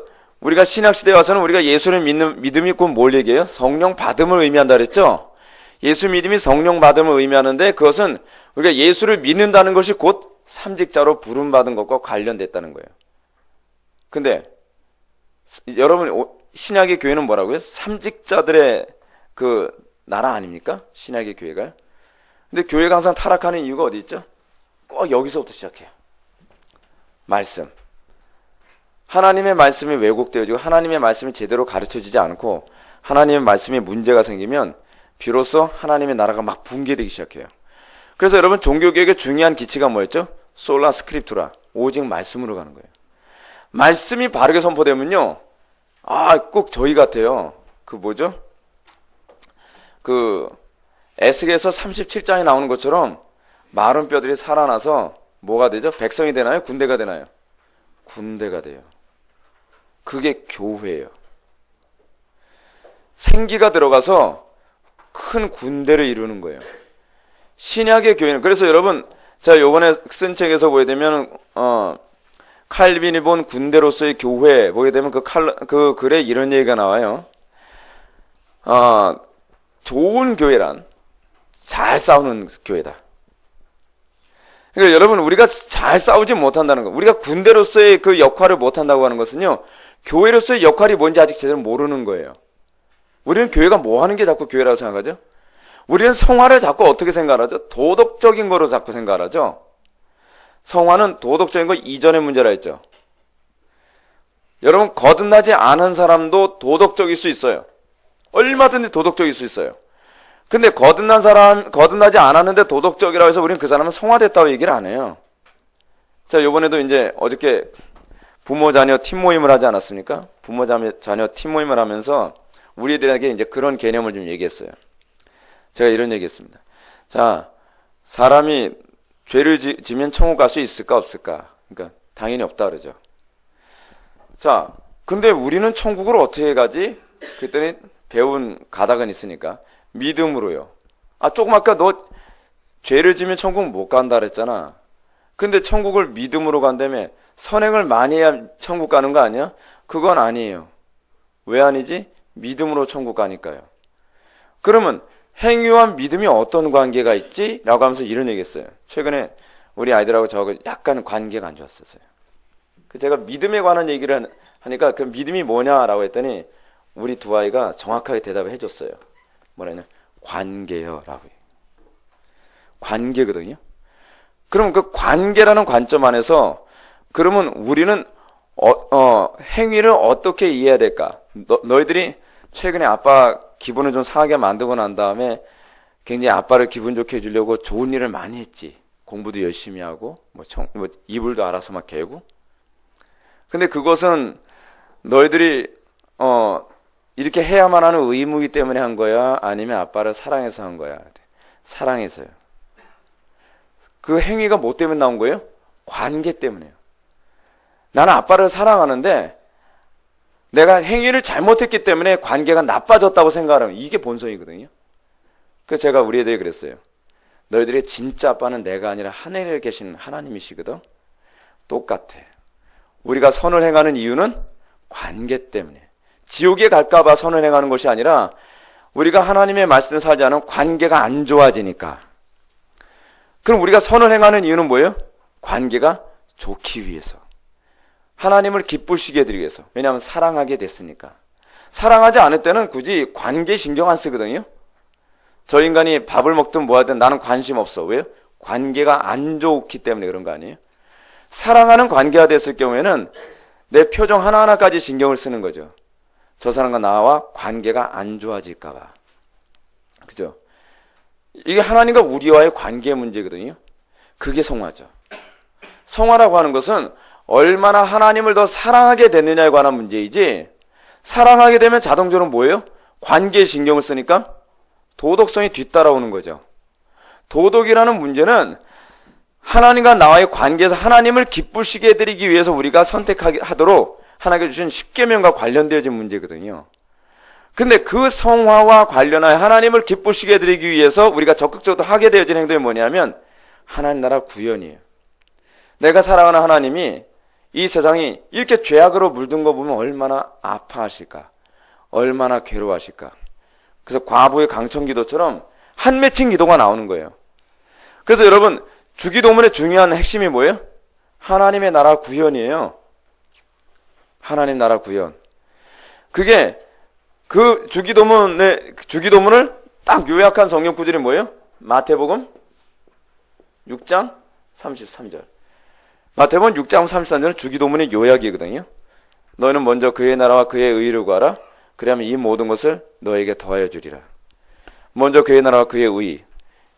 우리가 신약시대에 와서는 우리가 예수를 믿는 믿음이 곧 뭘 얘기해요? 성령 받음을 의미한다 그랬죠? 예수 믿음이 성령 받음을 의미하는데 그것은 우리가 예수를 믿는다는 것이 곧 삼직자로 부름받은 것과 관련됐다는 거예요. 근데 여러분 신약의 교회는 뭐라고요? 삼직자들의 나라 아닙니까? 신약의 교회가요. 근데 교회가 항상 타락하는 이유가 어디 있죠? 꼭 여기서부터 시작해요. 말씀. 하나님의 말씀이 왜곡되어지고 하나님의 말씀이 제대로 가르쳐지지 않고 하나님의 말씀에 문제가 생기면 비로소 하나님의 나라가 막 붕괴되기 시작해요. 그래서 여러분 종교개혁의 중요한 기치가 뭐였죠? 솔라 스크립투라. 오직 말씀으로 가는 거예요. 말씀이 바르게 선포되면요. 꼭 저희 같아요. 에스겔서 37장에 나오는 것처럼 마른 뼈들이 살아나서 뭐가 되죠? 백성이 되나요? 군대가 되나요? 군대가 돼요. 그게 교회예요. 생기가 들어가서 큰 군대를 이루는 거예요. 신약의 교회는 그래서 여러분 제가 요번에 쓴 책에서 보게 되면 칼빈이 본 군대로서의 교회 보게 되면 그 글에 이런 얘기가 나와요. 좋은 교회란 잘 싸우는 교회다. 그러니까 여러분 우리가 잘 싸우지 못한다는 거, 우리가 군대로서의 그 역할을 못한다고 하는 것은요, 교회로서의 역할이 뭔지 아직 제대로 모르는 거예요. 우리는 교회가 뭐 하는 게 자꾸 교회라고 생각하죠? 우리는 성화를 자꾸 어떻게 생각하죠? 도덕적인 거로 자꾸 생각하죠. 성화는 도덕적인 거 이전의 문제라 했죠. 여러분 거듭나지 않은 사람도 도덕적일 수 있어요. 얼마든지 도덕적일 수 있어요. 근데 거듭나지 않았는데 도덕적이라고 해서 우리는 그 사람은 성화됐다고 얘기를 안 해요. 자, 요번에도 이제 어저께 부모 자녀 팀 모임을 하지 않았습니까? 부모 자녀 팀 모임을 하면서 우리들에게 이제 그런 개념을 좀 얘기했어요. 제가 이런 얘기 했습니다. 자, 사람이 죄를 지면 천국 갈 수 있을까 없을까? 그러니까 당연히 없다 그러죠. 자, 근데 우리는 천국을 어떻게 가지? 그랬더니 배운 가닥은 있으니까 믿음으로요. 조금 아까 너 죄를 지면 천국 못 간다 그랬잖아. 근데 천국을 믿음으로 간다며. 선행을 많이 해야 천국 가는 거 아니야? 그건 아니에요. 왜 아니지? 믿음으로 천국 가니까요. 그러면 행위와 믿음이 어떤 관계가 있지? 라고 하면서 이런 얘기 했어요. 최근에 우리 아이들하고 저하고 약간 관계가 안 좋았었어요. 제가 믿음에 관한 얘기를 하니까 그 믿음이 뭐냐라고 했더니 우리 두 아이가 정확하게 대답을 해줬어요. 뭐라냐? 관계요 라고. 관계거든요. 그럼 그 관계라는 관점 안에서 그러면 우리는 행위를 어떻게 이해해야 될까? 너희들이 최근에 아빠 기분을 좀 상하게 만들고 난 다음에 굉장히 아빠를 기분 좋게 해주려고 좋은 일을 많이 했지. 공부도 열심히 하고 이불도 알아서 막 개고. 근데 그것은 너희들이 이렇게 해야만 하는 의무이기 때문에 한 거야? 아니면 아빠를 사랑해서 한 거야? 사랑해서요. 그 행위가 뭐 때문에 나온 거예요? 관계 때문에요. 나는 아빠를 사랑하는데 내가 행위를 잘못했기 때문에 관계가 나빠졌다고 생각하면 이게 본성이거든요. 그래서 제가 우리 애들이 그랬어요. 너희들의 진짜 아빠는 내가 아니라 하늘에 계신 하나님이시거든. 똑같아. 우리가 선을 행하는 이유는 관계 때문에. 지옥에 갈까봐 선을 행하는 것이 아니라 우리가 하나님의 말씀을 살지 않으면 관계가 안 좋아지니까. 그럼 우리가 선을 행하는 이유는 뭐예요? 관계가 좋기 위해서. 하나님을 기쁘시게 해드리기 위해서. 왜냐하면 사랑하게 됐으니까. 사랑하지 않을 때는 굳이 관계 신경 안 쓰거든요. 저 인간이 밥을 먹든 뭐 하든 나는 관심 없어. 왜요? 관계가 안 좋기 때문에 그런 거 아니에요? 사랑하는 관계가 됐을 경우에는 내 표정 하나하나까지 신경을 쓰는 거죠. 저 사람과 나와 관계가 안 좋아질까 봐. 그죠? 이게 하나님과 우리와의 관계 문제거든요. 그게 성화죠. 성화라고 하는 것은 얼마나 하나님을 더 사랑하게 됐느냐에 관한 문제이지, 사랑하게 되면 자동적으로 뭐예요? 관계에 신경을 쓰니까 도덕성이 뒤따라오는 거죠. 도덕이라는 문제는 하나님과 나와의 관계에서 하나님을 기쁘시게 해드리기 위해서 우리가 선택하도록 하나님께 주신 십계명과 관련되어진 문제거든요. 근데 그 성화와 관련하여 하나님을 기쁘시게 해드리기 위해서 우리가 적극적으로 하게 되어진 행동이 뭐냐면 하나님 나라 구현이에요. 내가 사랑하는 하나님이 이 세상이 이렇게 죄악으로 물든 거 보면 얼마나 아파하실까, 얼마나 괴로워하실까. 그래서 과부의 강청기도처럼 한 맺힌 기도가 나오는 거예요. 그래서 여러분 주기도문의 중요한 핵심이 뭐예요? 하나님의 나라 구현이에요. 하나님 나라 구현. 그게 그 주기도문을 딱 요약한 성경 구절이 뭐예요? 마태복음 6장 33절. 마태복음 6장 33절은 주기도문의 요약이거든요. 너희는 먼저 그의 나라와 그의 의를 구하라. 그러면 이 모든 것을 너에게 더하여 주리라. 먼저 그의 나라와 그의 의.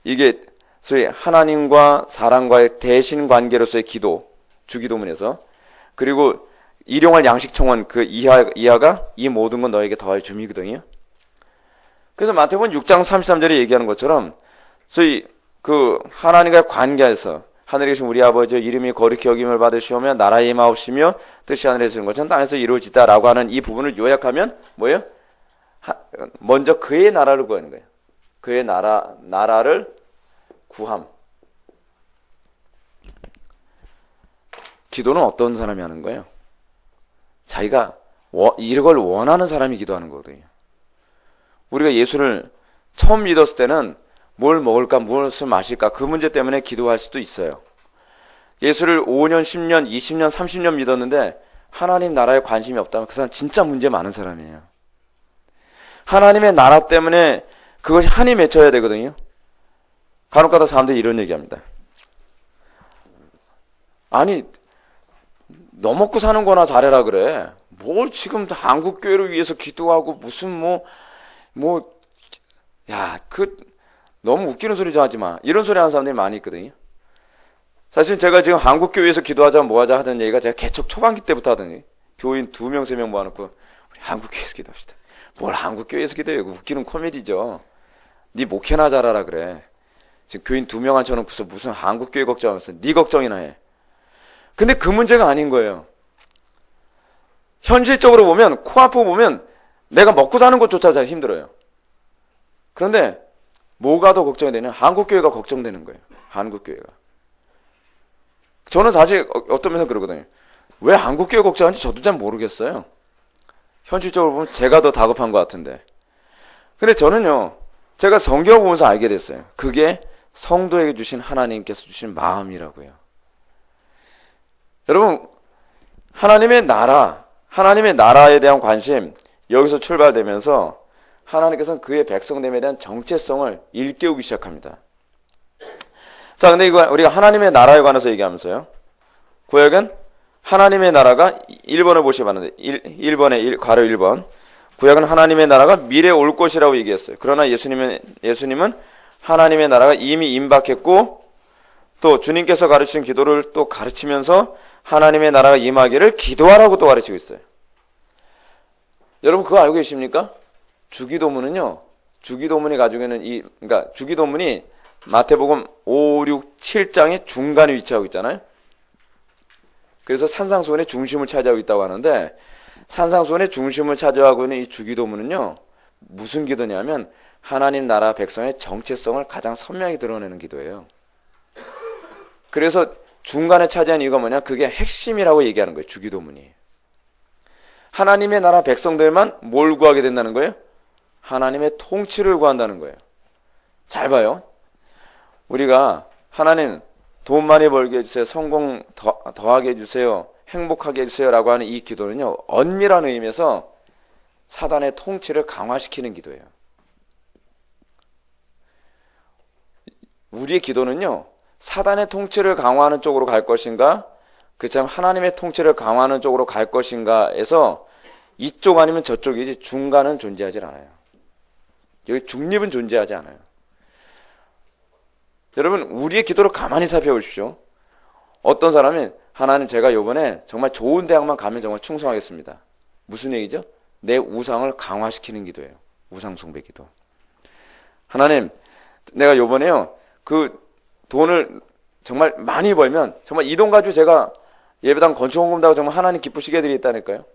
이게 소위 하나님과 사람과의 대신 관계로서의 기도, 주기도문에서. 그리고 일용할 양식 청원 그 이하가 이 모든 건 너에게 더하여 줌이거든요. 그래서 마태복음 6장 33절에 얘기하는 것처럼 소위 그 하나님과의 관계에서 하늘에 계신 우리 아버지 이름이 거룩히 여김을 받으시오며 나라의 임하옵시며 뜻이 하늘에서 이룬 것처럼 땅에서 이루어지다라고 하는 이 부분을 요약하면 뭐예요? 먼저 그의 나라를 구하는 거예요. 그의 나라를 구함. 기도는 어떤 사람이 하는 거예요? 자기가 이걸 원하는 사람이 기도하는 거거든요. 우리가 예수를 처음 믿었을 때는 뭘 먹을까, 무엇을 마실까 그 문제 때문에 기도할 수도 있어요. 예수를 5년, 10년, 20년, 30년 믿었는데 하나님 나라에 관심이 없다면 그 사람 진짜 문제 많은 사람이에요. 하나님의 나라 때문에 그것이 한이 맺혀야 되거든요. 간혹가다 사람들이 이런 얘기합니다. 아니 너 먹고 사는 거나 잘해라 그래. 뭘 지금 한국교회를 위해서 기도하고 무슨 너무 웃기는 소리 좀 하지 마. 이런 소리 하는 사람들이 많이 있거든요. 사실 제가 지금 한국교회에서 기도하자 뭐하자 하던 얘기가 제가 개척 초반기 때부터 하던 얘기. 교인 2명 3명 모아놓고 우리 한국교회에서 기도합시다. 뭘 한국교회에서 기도해. 웃기는 코미디죠. 네 목회나 잘하라 그래. 지금 교인 2명 앉혀놓고서 무슨 한국교회 걱정하면서 네 걱정이나 해. 근데 그 문제가 아닌 거예요. 현실적으로 보면 코앞으로 보면 내가 먹고 사는 것조차 잘 힘들어요. 그런데 뭐가 더 걱정이 되냐? 한국교회가 걱정되는 거예요. 한국교회가. 저는 사실 어떤 면에서 그러거든요. 왜 한국교회 걱정하는지 저도 잘 모르겠어요. 현실적으로 보면 제가 더 다급한 것 같은데. 근데 저는요. 제가 성경을 보면서 알게 됐어요. 그게 성도에게 주신 하나님께서 주신 마음이라고요. 여러분 하나님의 나라에 대한 관심 여기서 출발되면서 하나님께서는 그의 백성됨에 대한 정체성을 일깨우기 시작합니다. 자, 근데 이거 우리가 하나님의 나라에 관해서 얘기하면서요. 구약은 하나님의 나라가 1번을 보시면 1번에 괄호 1번. 구약은 하나님의 나라가 미래에 올 것이라고 얘기했어요. 그러나 예수님은 하나님의 나라가 이미 임박했고 또 주님께서 가르치신 기도를 또 가르치면서 하나님의 나라가 임하기를 기도하라고 또 가르치고 있어요. 여러분 그거 알고 계십니까? 주기도문은요. 주기도문이 가지고 있는 그러니까 주기도문이 마태복음 5, 6, 7장의 중간에 위치하고 있잖아요. 그래서 산상수훈의 중심을 차지하고 있다고 하는데 산상수훈의 중심을 차지하고 있는 이 주기도문은요. 무슨 기도냐면 하나님 나라 백성의 정체성을 가장 선명히 드러내는 기도예요. 그래서 중간에 차지한 이유가 뭐냐? 그게 핵심이라고 얘기하는 거예요. 주기도문이. 하나님의 나라 백성들만 뭘 구하게 된다는 거예요? 하나님의 통치를 구한다는 거예요. 잘 봐요. 우리가 하나님 돈 많이 벌게 해주세요. 성공 더하게 해주세요. 행복하게 해주세요. 라고 하는 이 기도는요. 엄밀한 의미에서 사단의 통치를 강화시키는 기도예요. 우리의 기도는요. 사단의 통치를 강화하는 쪽으로 갈 것인가? 그렇지만 하나님의 통치를 강화하는 쪽으로 갈 것인가에서 이쪽 아니면 저쪽이지 중간은 존재하지 않아요. 여기 중립은 존재하지 않아요. 여러분 우리의 기도를 가만히 살펴보십시오. 어떤 사람이 하나님 제가 이번에 정말 좋은 대학만 가면 정말 충성하겠습니다. 무슨 얘기죠? 내 우상을 강화시키는 기도예요. 우상 숭배 기도. 하나님 내가 이번에요 그 돈을 정말 많이 벌면 정말 이 돈 가지고 제가 예배당 건축원금 다고 정말 하나님 기쁘시게 해드리겠다니까요.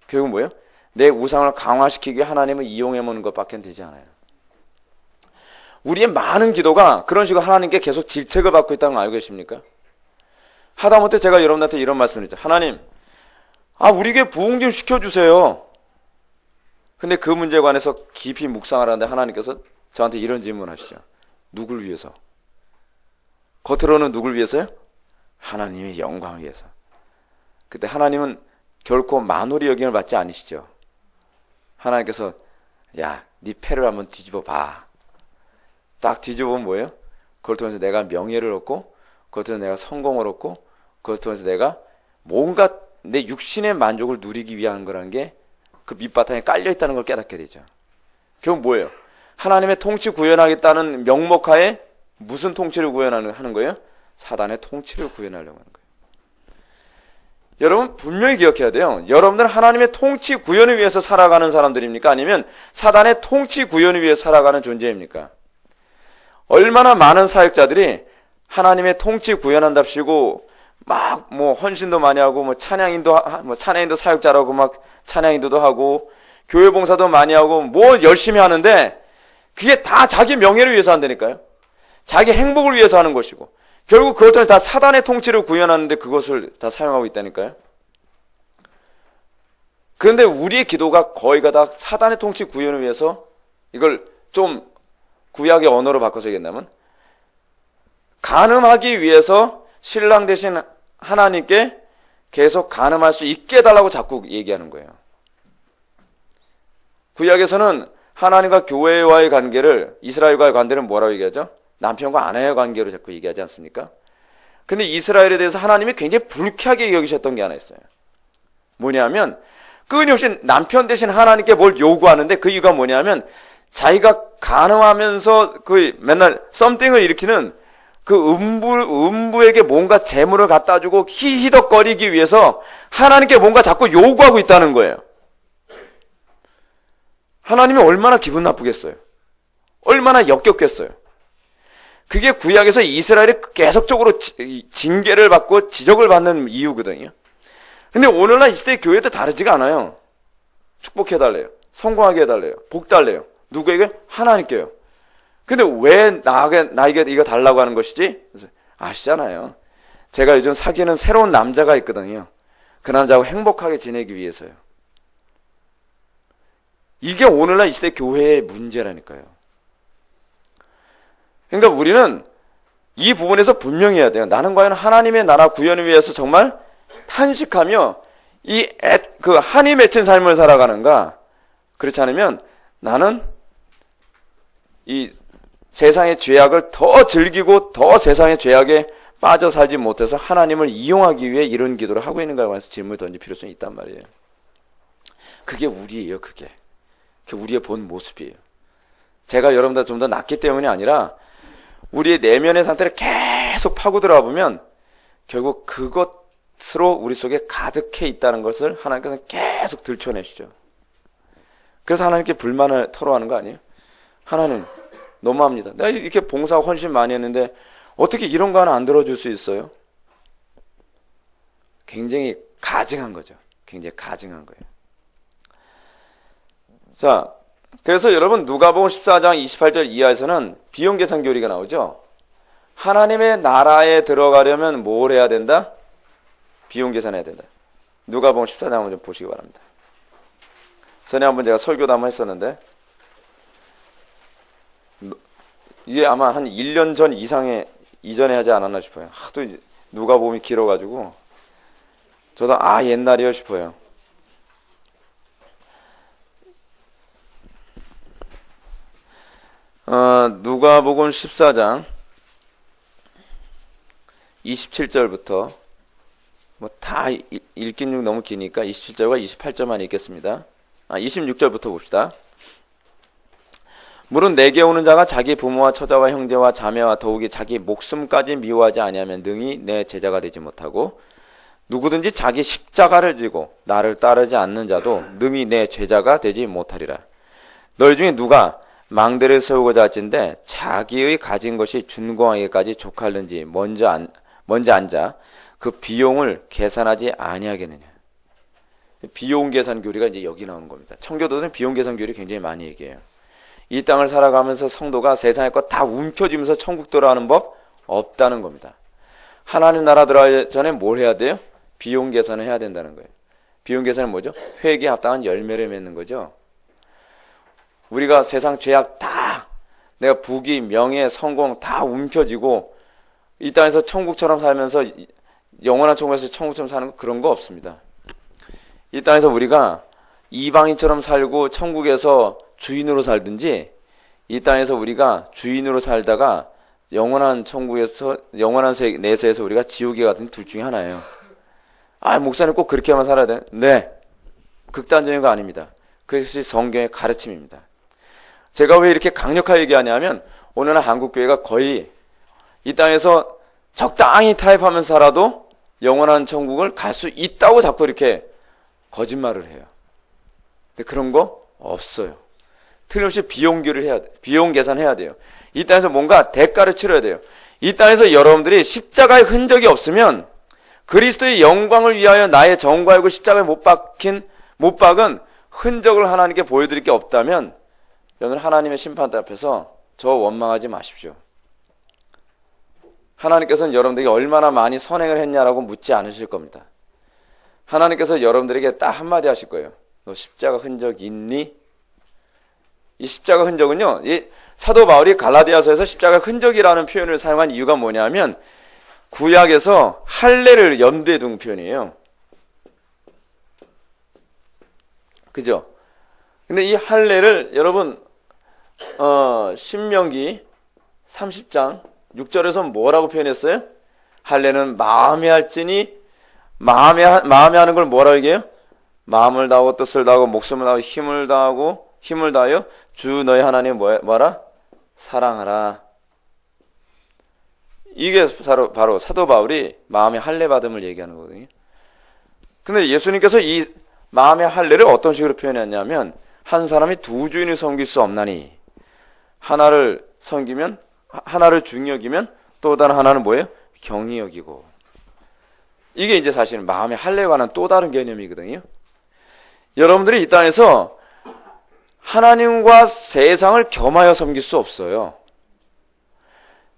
결국은 뭐예요? 내 우상을 강화시키기 위해 하나님을 이용해보는 것밖에 되지 않아요. 우리의 많은 기도가 그런 식으로 하나님께 계속 질책을 받고 있다는 거 알고 계십니까? 하다못해 제가 여러분한테 이런 말씀을 했죠. 하나님 우리에게 부흥 좀 시켜주세요. 근데 그 문제에 관해서 깊이 묵상을 하는데 하나님께서 저한테 이런 질문을 하시죠. 누굴 위해서? 겉으로는 누굴 위해서요? 하나님의 영광을 위해서. 그때 하나님은 결코 만홀히 여김을 받지 않으시죠. 하나님께서 야, 네 패를 한번 뒤집어 봐. 딱 뒤집어보면 뭐예요? 그걸 통해서 내가 명예를 얻고 그것 통해서 내가 성공을 얻고 그것 통해서 내가 뭔가 내 육신의 만족을 누리기 위한 거라는 게 그 밑바탕에 깔려있다는 걸 깨닫게 되죠. 결국 뭐예요? 하나님의 통치 구현하겠다는 명목하에 무슨 통치를 구현하는 거예요? 사단의 통치를 구현하려고 하는 거예요. 여러분 분명히 기억해야 돼요. 여러분들은 하나님의 통치 구현을 위해서 살아가는 사람들입니까? 아니면 사단의 통치 구현을 위해서 살아가는 존재입니까? 얼마나 많은 사역자들이 하나님의 통치 구현한답시고 막 헌신도 많이 하고 찬양인도 사역자라고 막 찬양인도도 하고 교회 봉사도 많이 하고 열심히 하는데 그게 다 자기 명예를 위해서 한다니까요. 자기 행복을 위해서 하는 것이고 결국 그것들은 다 사단의 통치를 구현하는데 그것을 다 사용하고 있다니까요. 그런데 우리의 기도가 거의가 다 사단의 통치 구현을 위해서 이걸 좀 구약의 언어로 바꿔서 얘기한다면 간음하기 위해서 신랑 대신 하나님께 계속 간음할 수 있게 해달라고 자꾸 얘기하는 거예요. 구약에서는 하나님과 교회와의 관계를 이스라엘과의 관계를 뭐라고 얘기하죠? 남편과 아내의 관계로 자꾸 얘기하지 않습니까? 근데 이스라엘에 대해서 하나님이 굉장히 불쾌하게 여기셨던 게 하나 있어요. 뭐냐면 끊임없이 남편 대신 하나님께 뭘 요구하는데 그 이유가 뭐냐면 자기가 간음하면서 그 맨날 썸띵을 일으키는 그 음부에게 뭔가 재물을 갖다 주고 히히덕거리기 위해서 하나님께 뭔가 자꾸 요구하고 있다는 거예요. 하나님이 얼마나 기분 나쁘겠어요? 얼마나 역겹겠어요? 그게 구약에서 이스라엘이 계속적으로 징계를 받고 지적을 받는 이유거든요. 근데 오늘날 이 시대 교회도 다르지가 않아요. 축복해달래요. 성공하게 해달래요. 복 달래요. 누구에게? 하나님께요. 근데 왜 나에게 이거 달라고 하는 것이지? 그래서 아시잖아요. 제가 요즘 사귀는 새로운 남자가 있거든요. 그 남자하고 행복하게 지내기 위해서요. 이게 오늘날 이 시대 교회의 문제라니까요. 그러니까 우리는 이 부분에서 분명히 해야 돼요. 나는 과연 하나님의 나라 구현을 위해서 정말 탄식하며 그 한이 맺힌 삶을 살아가는가? 그렇지 않으면 나는 이 세상의 죄악을 더 즐기고 더 세상의 죄악에 빠져 살지 못해서 하나님을 이용하기 위해 이런 기도를 하고 있는가에 관해서 질문을 던질 필요성이 있단 말이에요. 그게 우리예요. 그게 우리의 본 모습이에요. 제가 여러분보다 좀 더 낫기 때문이 아니라 우리의 내면의 상태를 계속 파고 들어가 보면 결국 그것으로 우리 속에 가득해 있다는 것을 하나님께서 계속 들춰내시죠. 그래서 하나님께 불만을 토로하는 거 아니에요? 하나님 너무합니다. 내가 이렇게 봉사하고 헌신 많이 했는데 어떻게 이런 거 하나 안 들어줄 수 있어요? 굉장히 가증한 거죠. 굉장히 가증한 거예요. 자, 그래서 여러분 누가복음 14장 28절 이하에서는 비용 계산 교리가 나오죠. 하나님의 나라에 들어가려면 뭘 해야 된다? 비용 계산해야 된다. 누가복음 14장 한번 좀 보시기 바랍니다. 전에 한번 제가 설교도 한번 했었는데 이게 아마 한 1년 전 이전에 하지 않았나 싶어요. 하도 누가복음이 길어가지고 저도 옛날이요 싶어요. 누가복음 14장 27절부터 다 읽긴 좀 너무 기니까 27절과 28절만 읽겠습니다. 26절부터 봅시다. 물은 내게 오는 자가 자기 부모와 처자와 형제와 자매와 더욱이 자기 목숨까지 미워하지 아니하면 능히 내 제자가 되지 못하고 누구든지 자기 십자가를 지고 나를 따르지 않는 자도 능히 내 제자가 되지 못하리라. 너희 중에 누가 망대를 세우고자 할진대 자기의 가진 것이 준공하기까지 족할는지 먼저 앉아 그 비용을 계산하지 아니하겠느냐. 비용 계산 교리가 이제 여기 나오는 겁니다. 청교도는 비용 계산 교리 굉장히 많이 얘기해요. 이 땅을 살아가면서 성도가 세상의 것 다 움켜쥐면서 천국 들어가는 법 없다는 겁니다. 하나님 나라 들어가기 전에 뭘 해야 돼요? 비용 계산을 해야 된다는 거예요. 비용 계산은 뭐죠? 회개에 합당한 열매를 맺는 거죠. 우리가 세상 죄악 다 내가 부귀, 명예, 성공 다 움켜쥐고 이 땅에서 천국처럼 살면서 영원한 천국에서 천국처럼 사는 거 그런 거 없습니다. 이 땅에서 우리가 이방인처럼 살고 천국에서 주인으로 살든지 이 땅에서 우리가 주인으로 살다가 영원한 천국에서, 영원한 내세에서 우리가 지옥에 같은 둘 중에 하나예요. 아, 목사님 꼭 그렇게만 살아야 돼? 네. 극단적인 거 아닙니다. 그것이 성경의 가르침입니다. 제가 왜 이렇게 강력하게 얘기하냐면, 오늘날 한국교회가 거의 이 땅에서 적당히 타협하면서 살아도 영원한 천국을 갈 수 있다고 자꾸 이렇게 거짓말을 해요. 근데 그런 거 없어요. 틀림없이 비용규를 해야 돼. 비용 계산해야 돼요. 이 땅에서 뭔가 대가를 치러야 돼요. 이 땅에서 여러분들이 십자가의 흔적이 없으면 그리스도의 영광을 위하여 나의 정과 욕을 십자가에 못 박은 흔적을 하나님께 보여드릴 게 없다면 여러분 하나님의 심판대 앞에서 저 원망하지 마십시오. 하나님께서는 여러분들에게 얼마나 많이 선행을 했냐라고 묻지 않으실 겁니다. 하나님께서 여러분들에게 딱 한마디 하실 거예요. 너 십자가 흔적 있니? 이 십자가 흔적은요, 이 사도 바울이 갈라디아서에서 십자가 흔적이라는 표현을 사용한 이유가 뭐냐면 구약에서 할례를 염두에 둔 표현이에요. 그죠? 근데 이 할례를 여러분 신명기 30장 6절에서 뭐라고 표현했어요? 할례는 마음에 할지니 마음에 하는 걸 뭐라고 얘기해요? 마음을 다하고 뜻을 다하고 목숨을 다하고 힘을 다하여 주 너희 하나님 뭐라? 사랑하라. 이게 바로 사도 바울이 마음의 할례 받음을 얘기하는 거거든요. 근데 예수님께서 이 마음의 할례를 어떤 식으로 표현했냐면 한 사람이 두 주인을 섬길 수 없나니 하나를 섬기면 하나를 중히 여기면 또 다른 하나는 뭐예요? 경히 여기고. 이게 이제 사실은 마음의 할례에 관한 또 다른 개념이거든요. 여러분들이 이 땅에서 하나님과 세상을 겸하여 섬길 수 없어요.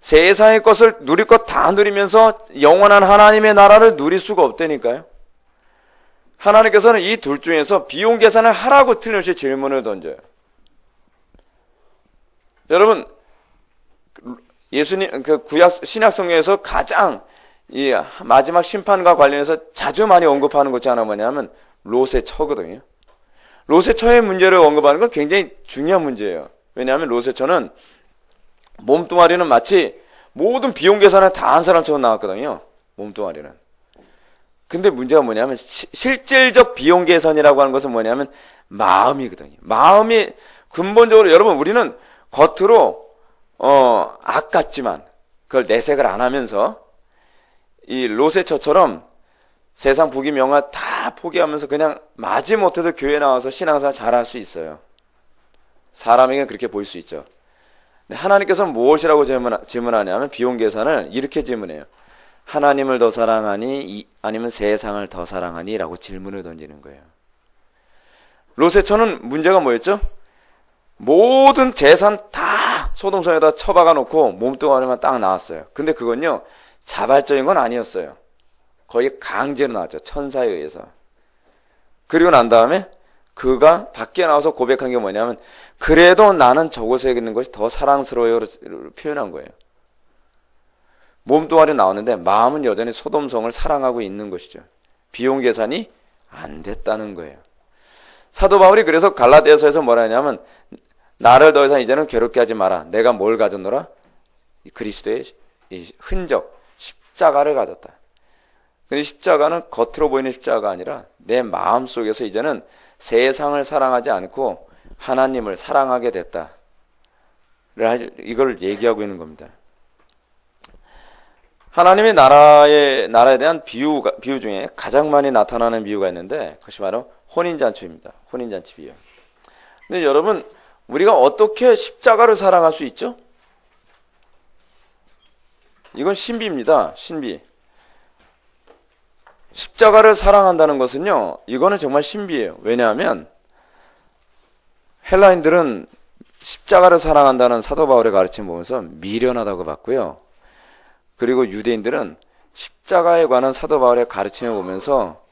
세상의 것을 누릴 것 다 누리면서 영원한 하나님의 나라를 누릴 수가 없다니까요. 하나님께서는 이 둘 중에서 비용 계산을 하라고 틀림없이 질문을 던져요. 여러분, 예수님, 신약 성경에서 가장 이 마지막 심판과 관련해서 자주 많이 언급하는 것이 하나 뭐냐면 롯의 처거든요. 롯의 처의 문제를 언급하는 건 굉장히 중요한 문제예요. 왜냐하면 롯의 처는 몸뚱아리는 마치 모든 비용 계산을 다 한 사람처럼 나왔거든요. 몸뚱아리는. 근데 문제가 뭐냐면 실질적 비용 계산이라고 하는 것은 뭐냐면 마음이거든요. 마음이 근본적으로 여러분 우리는 겉으로 아깝지만 그걸 내색을 안 하면서 이 롯의 처처럼 세상 부귀명화 다 포기하면서 그냥 마지못해도 교회 나와서 신앙생활 잘할 수 있어요. 사람에게는 그렇게 보일 수 있죠. 근데 하나님께서는 무엇이라고 질문하냐면 비용 계산을 이렇게 질문해요. 하나님을 더 사랑하니 아니면 세상을 더 사랑하니 라고 질문을 던지는 거예요. 롯의 처는 문제가 뭐였죠? 모든 재산 다 소돔성에다 처박아 놓고 몸뚱아리만 딱 나왔어요. 근데 그건요 자발적인 건 아니었어요. 거의 강제로 나왔죠. 천사에 의해서. 그리고 난 다음에 그가 밖에 나와서 고백한 게 뭐냐면 그래도 나는 저곳에 있는 것이 더 사랑스러워요 표현한 거예요. 몸뚱아리 나왔는데 마음은 여전히 소돔성을 사랑하고 있는 것이죠. 비용 계산이 안 됐다는 거예요. 사도 바울이 그래서 갈라디아서에서 뭐라 하냐면 나를 더 이상 이제는 괴롭게 하지 마라. 내가 뭘 가졌노라? 그리스도의 이 흔적, 십자가를 가졌다. 근데 십자가는 겉으로 보이는 십자가가 아니라 내 마음 속에서 이제는 세상을 사랑하지 않고 하나님을 사랑하게 됐다. 이걸 얘기하고 있는 겁니다. 하나님의 나라에 대한 비유 중에 가장 많이 나타나는 비유가 있는데 그것이 바로 혼인잔치입니다. 혼인잔치 비유. 근데 여러분 우리가 어떻게 십자가를 사랑할 수 있죠? 이건 신비입니다. 신비. 십자가를 사랑한다는 것은요, 이거는 정말 신비예요. 왜냐하면 헬라인들은 십자가를 사랑한다는 사도 바울의 가르침을 보면서 미련하다고 봤고요. 그리고 유대인들은 십자가에 관한 사도 바울의 가르침을 보면서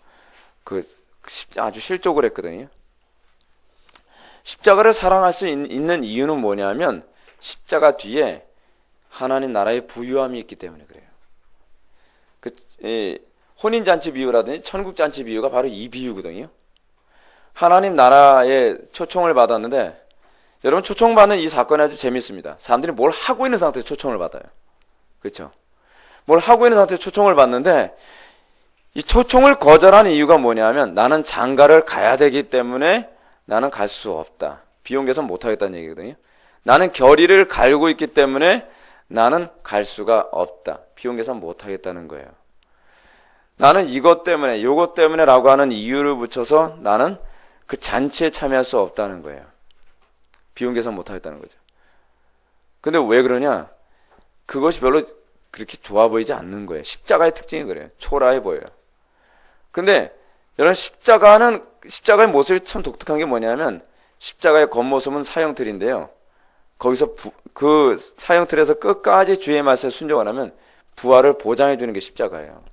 아주 실족을 했거든요. 십자가를 사랑할 수 있는 이유는 뭐냐면 십자가 뒤에 하나님 나라의 부유함이 있기 때문에 그래요. 혼인잔치 비유라든지 천국잔치 비유가 바로 이 비유거든요. 하나님 나라에 초청을 받았는데 여러분 초청받는 이 사건이 아주 재밌습니다. 사람들이 뭘 하고 있는 상태에서 초청을 받아요. 그렇죠? 뭘 하고 있는 상태에서 초청을 받는데 이 초청을 거절한 이유가 뭐냐면 나는 장가를 가야 되기 때문에 나는 갈 수 없다. 비용 계산 못 하겠다는 얘기거든요. 나는 결의를 갈고 있기 때문에 나는 갈 수가 없다. 비용 계산 못 하겠다는 거예요. 나는 이것 때문에 요것 때문에 라고 하는 이유를 붙여서 나는 그 잔치에 참여할 수 없다는 거예요. 비용 계산 못 하겠다는 거죠. 근데 왜 그러냐? 그것이 별로 그렇게 좋아 보이지 않는 거예요. 십자가의 특징이 그래요. 초라해 보여요. 근데 여러분 십자가의 모습이 참 독특한 게 뭐냐면 십자가의 겉모습은 사형틀인데요. 거기서 그 사형틀에서 끝까지 주의 말씀에 순종을 하면 부활을 보장해 주는 게 십자가예요.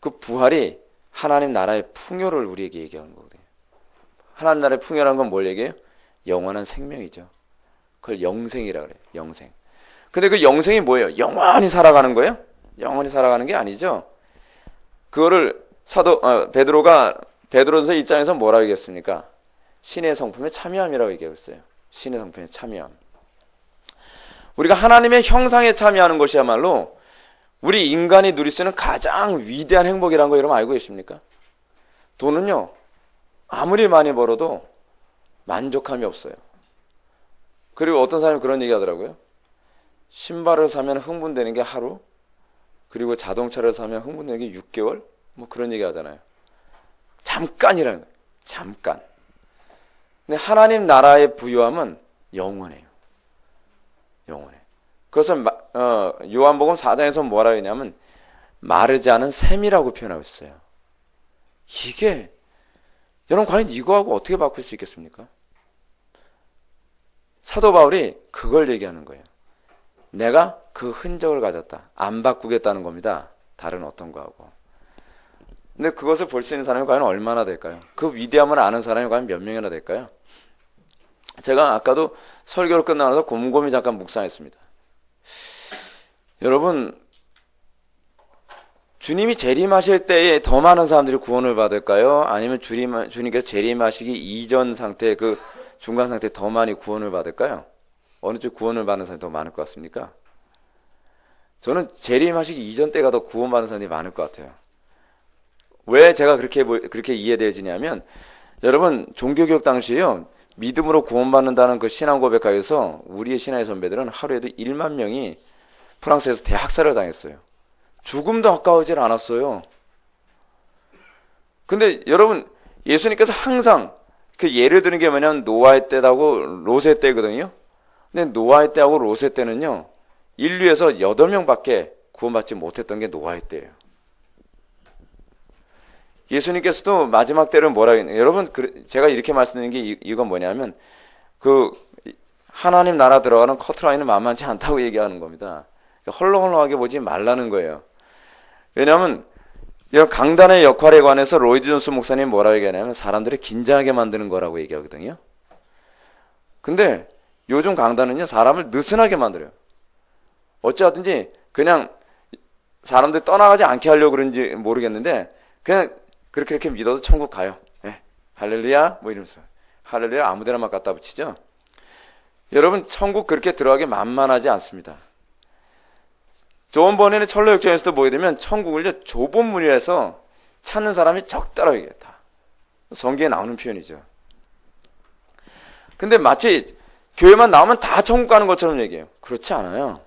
그 부활이 하나님 나라의 풍요를 우리에게 얘기하는 거거든요. 하나님 나라의 풍요라는 건 뭘 얘기해요? 영원한 생명이죠. 그걸 영생이라 그래요. 영생. 근데 그 영생이 뭐예요? 영원히 살아가는 거예요? 영원히 살아가는 게 아니죠. 그거를 베드로전서 1장에서 뭐라고 얘기했습니까? 신의 성품에 참여함이라고 얘기했어요. 신의 성품에 참여함. 우리가 하나님의 형상에 참여하는 것이야말로 우리 인간이 누릴 수 있는 가장 위대한 행복이라는 거 여러분 알고 계십니까? 돈은요, 아무리 많이 벌어도 만족함이 없어요. 그리고 어떤 사람이 그런 얘기 하더라고요. 신발을 사면 흥분되는 게 하루, 그리고 자동차를 사면 흥분되는 게 6개월? 뭐 그런 얘기 하잖아요. 잠깐이라는 거예요. 잠깐. 근데 하나님 나라의 부유함은 영원해요. 영원해. 그것을 요한복음 4장에서 뭐라고 했냐면 마르지 않은 샘이라고 표현하고 있어요. 이게 여러분 과연 이거하고 어떻게 바꿀 수 있겠습니까? 사도 바울이 그걸 얘기하는 거예요. 내가 그 흔적을 가졌다. 안 바꾸겠다는 겁니다. 다른 어떤 거하고. 근데 그것을 볼 수 있는 사람이 과연 얼마나 될까요? 그 위대함을 아는 사람이 과연 몇 명이나 될까요? 제가 아까도 설교를 끝나서 곰곰이 잠깐 묵상했습니다. 여러분, 주님이 재림하실 때에 더 많은 사람들이 구원을 받을까요? 아니면 주님께서 재림하시기 이전 상태, 그 중간 상태에 더 많이 구원을 받을까요? 어느 쪽 구원을 받는 사람이 더 많을 것 같습니까? 저는 재림하시기 이전 때가 더 구원받는 사람이 많을 것 같아요. 왜 제가 그렇게 이해되어지냐면, 여러분, 종교개혁 당시에요, 믿음으로 구원받는다는 그 신앙 고백하에서 우리의 신앙의 선배들은 하루에도 1만 명이 프랑스에서 대학살을 당했어요. 죽음도 아까워질 않았어요. 근데 여러분, 예수님께서 항상 그 예를 드는 게 뭐냐면 노아의 때하고 롯의 때거든요. 근데 노아의 때하고 롯의 때는요, 인류에서 8명밖에 구원받지 못했던 게 노아의 때예요. 예수님께서도 마지막 때는 뭐라고 했나요? 여러분, 제가 이렇게 말씀드리는 게 이건 뭐냐면, 하나님 나라 들어가는 커트라인은 만만치 않다고 얘기하는 겁니다. 헐렁헐렁하게 보지 말라는 거예요. 왜냐하면, 이런 강단의 역할에 관해서 로이드 존스 목사님 뭐라고 얘기하냐면, 사람들을 긴장하게 만드는 거라고 얘기하거든요. 근데, 요즘 강단은요, 사람을 느슨하게 만들어요. 어찌하든지, 그냥, 사람들 떠나가지 않게 하려고 그런지 모르겠는데, 그냥, 그렇게 믿어도 천국 가요. 네. 할렐루야 뭐 이러면서 할렐루야 아무데나 갖다 붙이죠. 여러분 천국 그렇게 들어가기 만만하지 않습니다. 존 버니의 철로역정에서도 보게 되면 천국을 좁은 문이라서 찾는 사람이 적다라고 얘기했다. 성경에 나오는 표현이죠. 근데 마치 교회만 나오면 다 천국 가는 것처럼 얘기해요. 그렇지 않아요.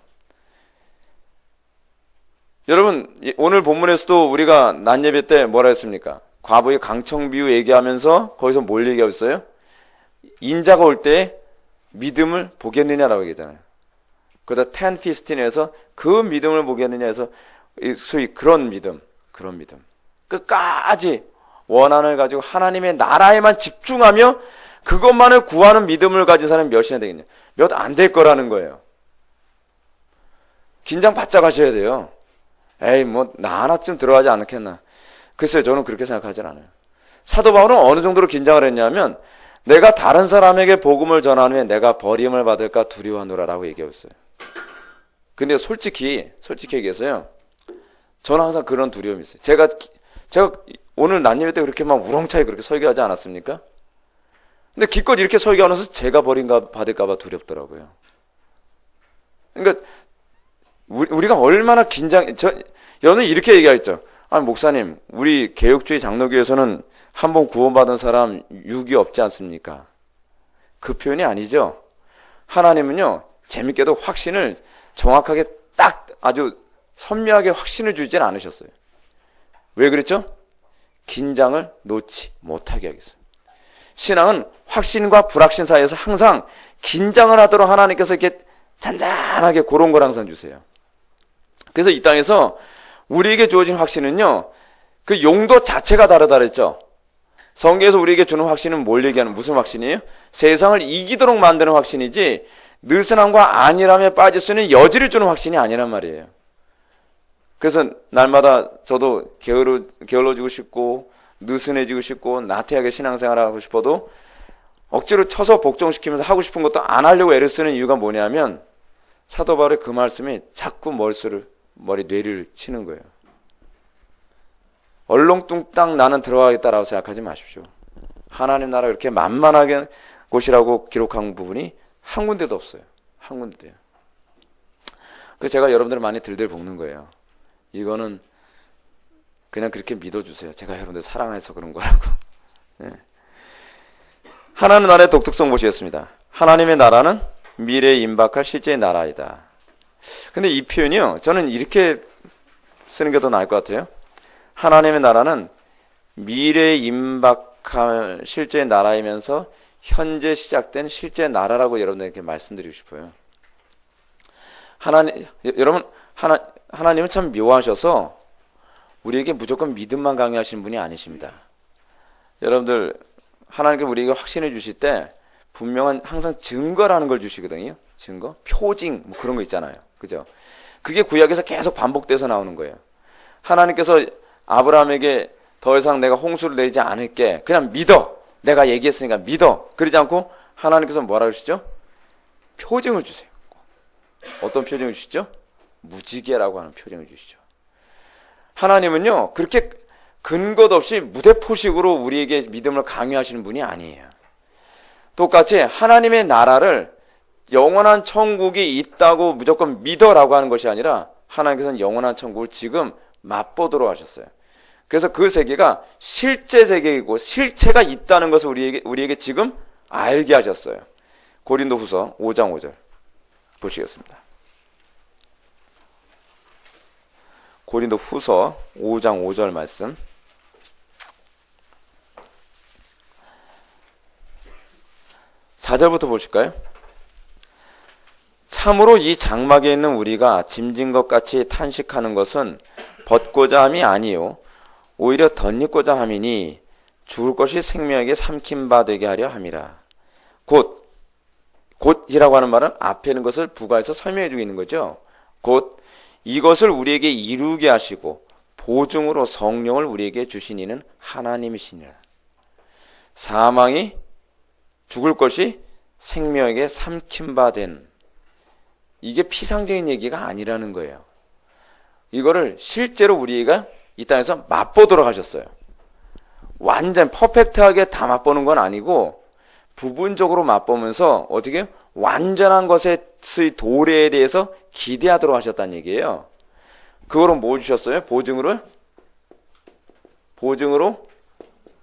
여러분, 오늘 본문에서도 우리가 낮 예배 때 뭐라 했습니까? 과부의 강청비유 얘기하면서 거기서 뭘 얘기하고 있어요? 인자가 올 때 믿음을 보겠느냐라고 얘기하잖아요. 그러다 10:15에서 그 믿음을 보겠느냐 해서 소위 그런 믿음. 끝까지 원한을 가지고 하나님의 나라에만 집중하며 그것만을 구하는 믿음을 가진 사람이 몇이나 되겠냐? 몇 안 될 거라는 거예요. 긴장 바짝 하셔야 돼요. 에이, 나 하나쯤 들어가지 않겠나. 글쎄요, 저는 그렇게 생각하진 않아요. 사도 바울은 어느 정도로 긴장을 했냐면, 내가 다른 사람에게 복음을 전한 후에 내가 버림을 받을까 두려워하노라라고 얘기했어요. 근데 솔직히 얘기해서요, 저는 항상 그런 두려움이 있어요. 제가 오늘 낮예배 때 그렇게 막 우렁차게 그렇게 설교하지 않았습니까? 근데 기껏 이렇게 설교하면서 제가 버림받을까봐 두렵더라고요. 그러니까, 우리가 얼마나 여러분 이렇게 얘기하겠죠. 아니, 목사님, 우리 개혁주의 장로교에서는 한 번 구원받은 사람 육이 없지 않습니까? 그 표현이 아니죠. 하나님은요, 재밌게도 확신을 정확하게 딱 아주 선명하게 확신을 주진 않으셨어요. 왜 그랬죠? 긴장을 놓지 못하게 하겠어요. 신앙은 확신과 불확신 사이에서 항상 긴장을 하도록 하나님께서 이렇게 잔잔하게 그런 걸 항상 주세요. 그래서 이 땅에서 우리에게 주어진 확신은요, 그 용도 자체가 다르다 그랬죠. 성경에서 우리에게 주는 확신은 뭘 얘기하는, 무슨 확신이에요? 세상을 이기도록 만드는 확신이지 느슨함과 안일함에 빠질 수 있는 여지를 주는 확신이 아니란 말이에요. 그래서 날마다 저도 게을러지고 싶고 느슨해지고 싶고 나태하게 신앙생활을 하고 싶어도 억지로 쳐서 복종시키면서 하고 싶은 것도 안 하려고 애를 쓰는 이유가 뭐냐면 사도 바울의 그 말씀이 자꾸 뇌를 치는 거예요. 얼렁뚱땅 나는 들어가겠다라고 생각하지 마십시오. 하나님 나라 그렇게 만만하게 곳이라고 기록한 부분이 한 군데도 없어요. 한 군데도요. 그래서 제가 여러분들을 많이 들들 볶는 거예요. 이거는 그냥 그렇게 믿어주세요. 제가 여러분들 사랑해서 그런 거라고. 네. 하나님 나라의 독특성 보시겠습니다. 하나님의 나라는 미래에 임박할 실제의 나라이다. 근데 이 표현이요, 저는 이렇게 쓰는 게 더 나을 것 같아요. 하나님의 나라는 미래에 임박할 실제의 나라이면서 현재 시작된 실제의 나라라고 여러분들에게 말씀드리고 싶어요. 여러분, 하나님은 참 묘하셔서 우리에게 무조건 믿음만 강요하시는 분이 아니십니다. 여러분들, 하나님께 우리에게 확신해 주실 때 분명한 항상 증거라는 걸 주시거든요. 증거, 표징, 뭐 그런 거 있잖아요. 그죠? 그게 구약에서 계속 반복돼서 나오는 거예요. 하나님께서 아브라함에게 더 이상 내가 홍수를 내리지 않을게. 그냥 믿어. 내가 얘기했으니까 믿어. 그러지 않고 하나님께서 뭐라 그러시죠? 표징을 주세요. 어떤 표징을 주시죠? 무지개라고 하는 표징을 주시죠. 하나님은요, 그렇게 근거도 없이 무대포식으로 우리에게 믿음을 강요하시는 분이 아니에요. 똑같이 하나님의 나라를 영원한 천국이 있다고 무조건 믿어라고 하는 것이 아니라 하나님께서는 영원한 천국을 지금 맛보도록 하셨어요. 그래서 그 세계가 실제 세계이고 실체가 있다는 것을 우리에게 지금 알게 하셨어요. 고린도후서 5장 5절 보시겠습니다. 고린도후서 5장 5절 말씀. (4절부터) 보실까요? 참으로 이 장막에 있는 우리가 짐진 것 같이 탄식하는 것은 벗고자 함이 아니요 오히려 덧입고자 함이니 죽을 것이 생명에게 삼킨 바 되게 하려 함이라. 곧이라고 하는 말은 앞에 있는 것을 부가해서 설명해 주고 있는 거죠. 곧 이것을 우리에게 이루게 하시고 보증으로 성령을 우리에게 주신 이는 하나님이시니라. 사망이 죽을 것이 생명에게 삼킨 바 된, 이게 피상적인 얘기가 아니라는 거예요. 이거를 실제로 우리가 이 땅에서 맛보도록 하셨어요. 완전 퍼펙트하게 다 맛보는 건 아니고 부분적으로 맛보면서 어떻게 완전한 것의 도래에 대해서 기대하도록 하셨다는 얘기예요. 그거로 뭐 주셨어요? 보증으로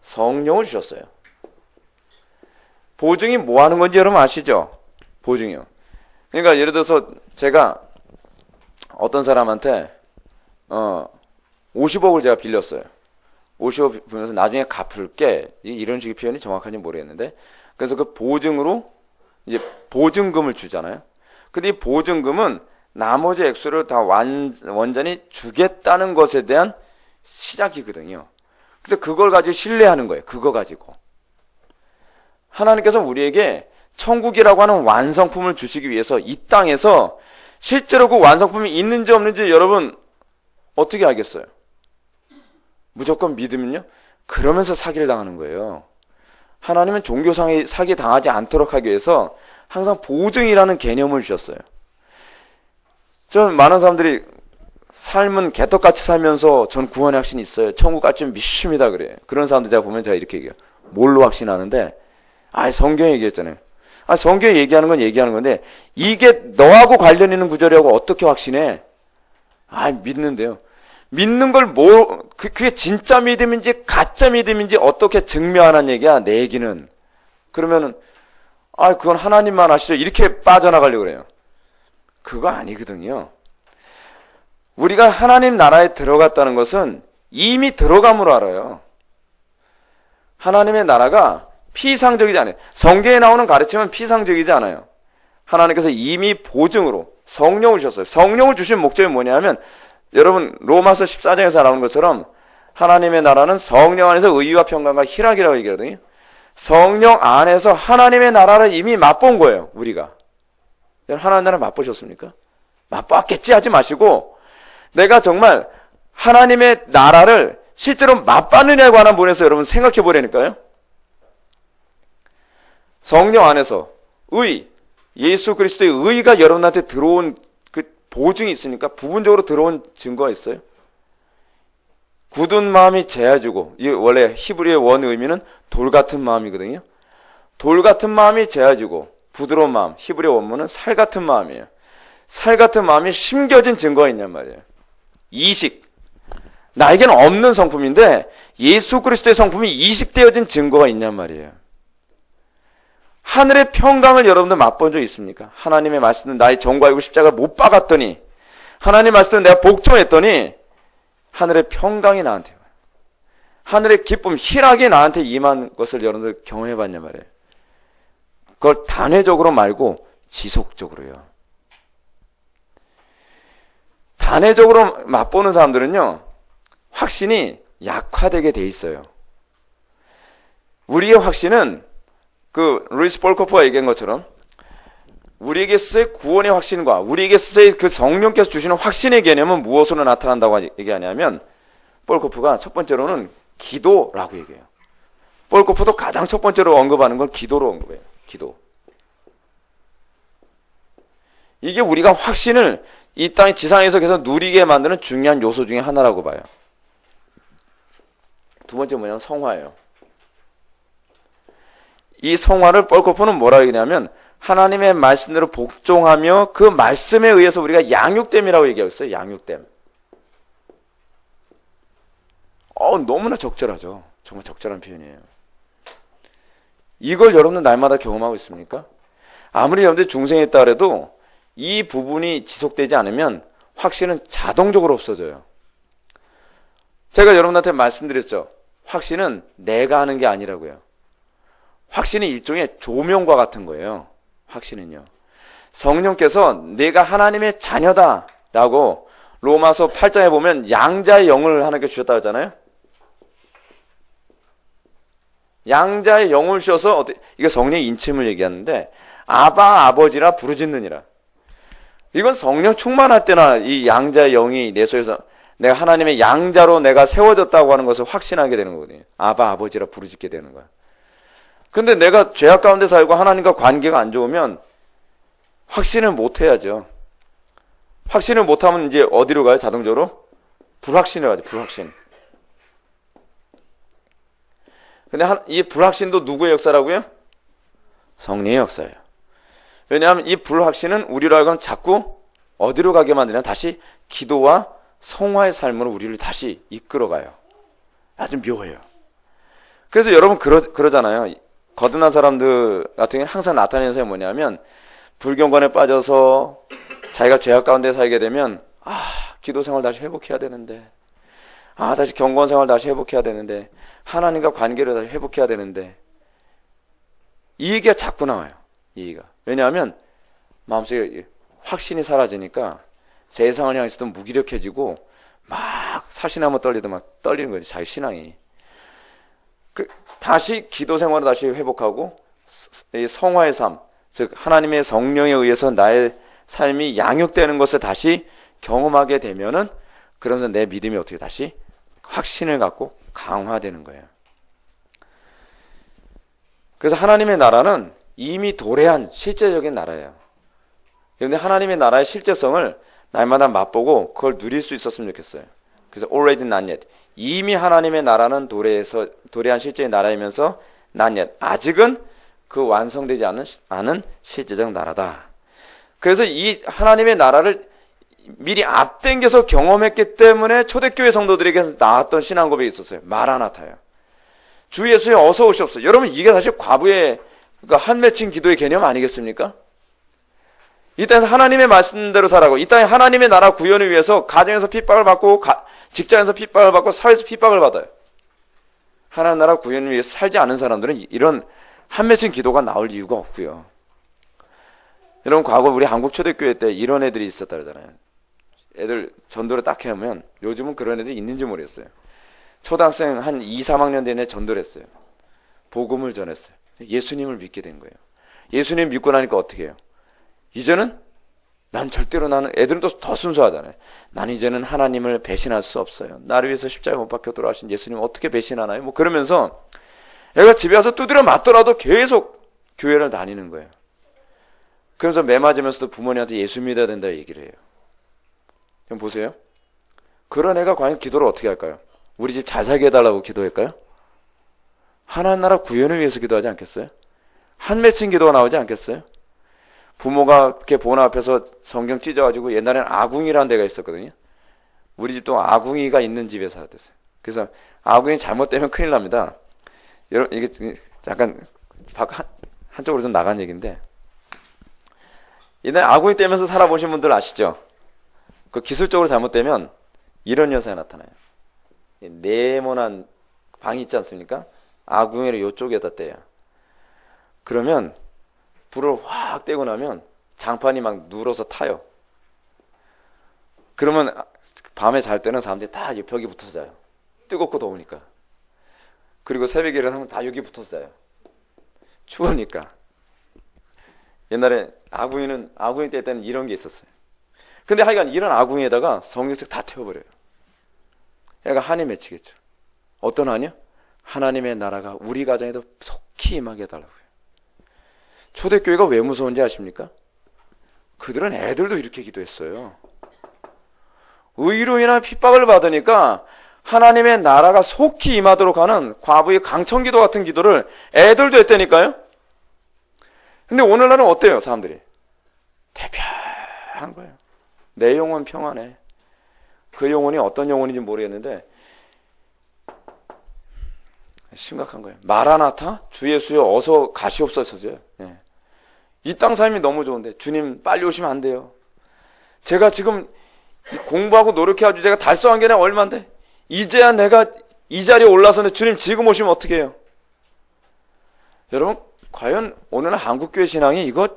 성령을 주셨어요. 보증이 뭐 하는 건지 여러분 아시죠? 보증이요. 그러니까 예를 들어서 제가 어떤 사람한테 50억을 제가 빌렸어요. 50억 빌면서 나중에 갚을게, 이런 식의 표현이 정확한지 모르겠는데, 그래서 그 보증으로 이제 보증금을 주잖아요. 근데 이 보증금은 나머지 액수를 다 완전히 주겠다는 것에 대한 시작이거든요. 그래서 그걸 가지고 신뢰하는 거예요. 그거 가지고 하나님께서 우리에게 천국이라고 하는 완성품을 주시기 위해서 이 땅에서 실제로 그 완성품이 있는지 없는지 여러분 어떻게 알겠어요? 무조건 믿으면요? 그러면서 사기를 당하는 거예요. 하나님은 종교상의 사기 당하지 않도록 하기 위해서 항상 보증이라는 개념을 주셨어요. 전 많은 사람들이 삶은 개떡같이 살면서 전 구원의 확신이 있어요. 천국같이 믿습니다 그래요. 그런 사람들 제가 보면 제가 이렇게 얘기해요. 뭘로 확신하는데? 성경에 얘기했잖아요. 성경에 얘기하는 건 얘기하는 건데 이게 너하고 관련 있는 구절이라고 어떻게 확신해? 믿는데요. 믿는 걸 그게 진짜 믿음인지 가짜 믿음인지 어떻게 증명하는 얘기야, 내 얘기는. 그러면은, 그건 하나님만 아시죠? 이렇게 빠져나가려고 그래요. 그거 아니거든요. 우리가 하나님 나라에 들어갔다는 것은 이미 들어감으로 알아요. 하나님의 나라가 피상적이지 않아요. 성경에 나오는 가르침은 피상적이지 않아요. 하나님께서 이미 보증으로 성령을 주셨어요. 성령을 주신 목적이 뭐냐면, 여러분 로마서 14장에서 나오는 것처럼 하나님의 나라는 성령 안에서 의와 평강과 희락이라고 얘기하거든요. 성령 안에서 하나님의 나라를 이미 맛본 거예요. 우리가. 하나님의 나라 맛보셨습니까? 맛봤겠지 하지 마시고, 내가 정말 하나님의 나라를 실제로 맛봤느냐고 하는 부분에서 여러분 생각해 보라니까요. 성령 안에서 예수 그리스도의 의가 여러분한테 들어온 그 보증이 있으니까 부분적으로 들어온 증거가 있어요. 굳은 마음이 재어주고, 원래 히브리의 원 의미는 돌 같은 마음이거든요. 돌 같은 마음이 재어주고 부드러운 마음, 히브리 원문은 살 같은 마음이에요. 살 같은 마음이 심겨진 증거가 있냔 말이에요. 이식. 나에게는 없는 성품인데 예수 그리스도의 성품이 이식되어진 증거가 있냔 말이에요. 하늘의 평강을 여러분들 맛본 적 있습니까? 하나님의 말씀은 나의 정과 이고 십자가 못 박았더니, 하나님의 말씀은 내가 복종했더니 하늘의 평강이 나한테 와요. 하늘의 기쁨, 희락이 나한테 임한 것을 여러분들 경험해 봤냔 말이에요. 그걸 단회적으로 말고 지속적으로요. 단회적으로 맛보는 사람들은요, 확신이 약화되게 돼 있어요. 우리의 확신은 루이스 볼코프가 얘기한 것처럼 우리에게 있어서의 구원의 확신과 우리에게 있어서의 그 성령께서 주시는 확신의 개념은 무엇으로 나타난다고 얘기하냐면, 볼코프가 첫 번째로는 기도라고 얘기해요. 볼코프도 가장 첫 번째로 언급하는 건 기도로 언급해요. 기도. 이게 우리가 확신을 이 땅의 지상에서 계속 누리게 만드는 중요한 요소 중에 하나라고 봐요. 두 번째 뭐냐면 성화예요. 이 성화를 볼코프는 뭐라고 얘기하냐면, 하나님의 말씀대로 복종하며 그 말씀에 의해서 우리가 양육됨이라고 얘기하고 있어요. 양육됨. 너무나 적절하죠. 정말 적절한 표현이에요. 이걸 여러분은 날마다 경험하고 있습니까? 아무리 여러분들이 중생했다 그래도 이 부분이 지속되지 않으면 확신은 자동적으로 없어져요. 제가 여러분한테 말씀드렸죠. 확신은 내가 하는 게 아니라고요. 확신이 일종의 조명과 같은 거예요. 확신은요. 성령께서 내가 하나님의 자녀다 라고 로마서 8장에 보면 양자의 영을 하나님께 주셨다고 하잖아요. 양자의 영을 주셔서 이게 성령의 인침을 얘기하는데, 아바 아버지라 부르짖느니라. 이건 성령 충만할 때나 이 양자의 영이 내 속에서 내가 하나님의 양자로 내가 세워졌다고 하는 것을 확신하게 되는 거거든요. 아바 아버지라 부르짖게 되는 거야. 근데 내가 죄악 가운데 살고 하나님과 관계가 안 좋으면 확신을 못 해야죠. 확신을 못하면 이제 어디로 가요? 자동적으로? 불확신으로 가죠. 불확신. 근데 이 불확신도 누구의 역사라고요? 성령의 역사예요. 왜냐하면 이 불확신은 우리로 하여금 자꾸 어디로 가게 만드냐? 다시 기도와 성화의 삶으로 우리를 다시 이끌어가요. 아주 묘해요. 그래서 여러분 그러잖아요. 거듭난 사람들 같은 경우는 항상 나타내는 사람이 뭐냐면, 불경건에 빠져서 자기가 죄악 가운데 살게 되면 기도 생활 다시 회복해야 되는데, 다시 경건 생활 다시 회복해야 되는데, 하나님과 관계를 다시 회복해야 되는데, 이 얘기가 자꾸 나와요. 이 얘기가. 왜냐하면 마음속에 확신이 사라지니까 세상을 향해서도 무기력해지고 막 사신하면 떨리도 막 떨리는 거지, 자기 신앙이. 다시 기도 생활을 다시 회복하고 이 성화의 삶, 즉 하나님의 성령에 의해서 나의 삶이 양육되는 것을 다시 경험하게 되면은, 그러면서 내 믿음이 어떻게 다시 확신을 갖고 강화되는 거예요. 그래서 하나님의 나라는 이미 도래한 실제적인 나라예요. 그런데 하나님의 나라의 실제성을 날마다 맛보고 그걸 누릴 수 있었으면 좋겠어요. 그래서 already not yet. 이미 하나님의 나라는 도래한 실제의 나라이면서 not yet. 아직은 그 완성되지 않은 실제적 나라다. 그래서 이 하나님의 나라를 미리 앞당겨서 경험했기 때문에 초대교회 성도들에게 나왔던 신앙 고백이 있었어요. 마라나타요. 주 예수에 어서 오시옵소서. 여러분, 이게 사실 과부의, 그러니까 한 맺힌 기도의 개념 아니겠습니까? 이 땅에서 하나님의 말씀대로 살아가고, 이 땅에 하나님의 나라 구현을 위해서 가정에서 핍박을 받고, 직장에서 핍박을 받고, 사회에서 핍박을 받아요. 하나님 나라 구현을 위해서 살지 않은 사람들은 이런 한 맺힌 기도가 나올 이유가 없고요. 여러분, 과거 우리 한국 초대교회 때 이런 애들이 있었다 그러잖아요. 애들 전도를 딱 해오면, 요즘은 그런 애들이 있는지 모르겠어요. 초등학생 한 2, 3학년 된 애 전도를 했어요. 복음을 전했어요. 예수님을 믿게 된 거예요. 예수님 믿고 나니까 어떻게 해요? 이제는 나는 애들은 또 더 순수하잖아요. 나는 이제는 하나님을 배신할 수 없어요. 나를 위해서 십자가에 못 박혀 돌아가신 예수님 어떻게 배신하나요? 뭐 그러면서 애가 집에 와서 두드려 맞더라도 계속 교회를 다니는 거예요. 그러면서 매 맞으면서도 부모님한테 예수 믿어야 된다 얘기를 해요. 그럼 보세요. 그런 애가 과연 기도를 어떻게 할까요? 우리 집 잘 살게 해달라고 기도할까요? 하나님 나라 구현을 위해서 기도하지 않겠어요? 한 맺힌 기도가 나오지 않겠어요? 부모가 이렇게 보는 앞에서 성경 찢어가지고 옛날에는 아궁이라는 데가 있었거든요. 우리 집도 아궁이가 있는 집에 살았댔어요. 그래서 아궁이 잘못되면 큰일 납니다. 여러분, 이게 잠깐 한쪽으로 좀 나간 얘기인데, 옛날에 아궁이 떼면서 살아보신 분들 아시죠? 그 기술적으로 잘못되면 이런 현상이 나타나요. 네모난 방이 있지 않습니까? 아궁이를 이쪽에다 떼요. 그러면 불을 확 떼고 나면 장판이 막 눌어서 타요. 그러면 밤에 잘 때는 사람들이 다 벽에 붙어서 자요. 뜨겁고 더우니까. 그리고 새벽에 일어나면 다 여기 붙어서 자요. 추우니까. 옛날에 아궁이 뗄 때는 이런 게 있었어요. 근데 하여간 이런 아궁이에다가 성경책 다 태워버려요. 애가 한이 맺히겠죠. 어떤 한이요? 하나님의 나라가 우리 가정에도 속히 임하게 해달라고요. 초대교회가 왜 무서운지 아십니까? 그들은 애들도 이렇게 기도했어요. 의로 인한 핍박을 받으니까 하나님의 나라가 속히 임하도록 하는 과부의 강청기도 같은 기도를 애들도 했다니까요. 근데 오늘날은 어때요, 사람들이? 대표한 거예요. 내 영혼 평안해. 그 영혼이 어떤 영혼인지 모르겠는데 심각한 거예요. 마라나타? 주 예수여 어서 가시옵소서죠. 예. 이 땅 삶이 너무 좋은데 주님 빨리 오시면 안 돼요. 제가 지금 공부하고 노력해가지고 제가 달성한 게 얼마인데 이제야 내가 이 자리에 올라서는데 주님 지금 오시면 어떻게 해요? 여러분, 과연 오늘날 한국교회 신앙이 이거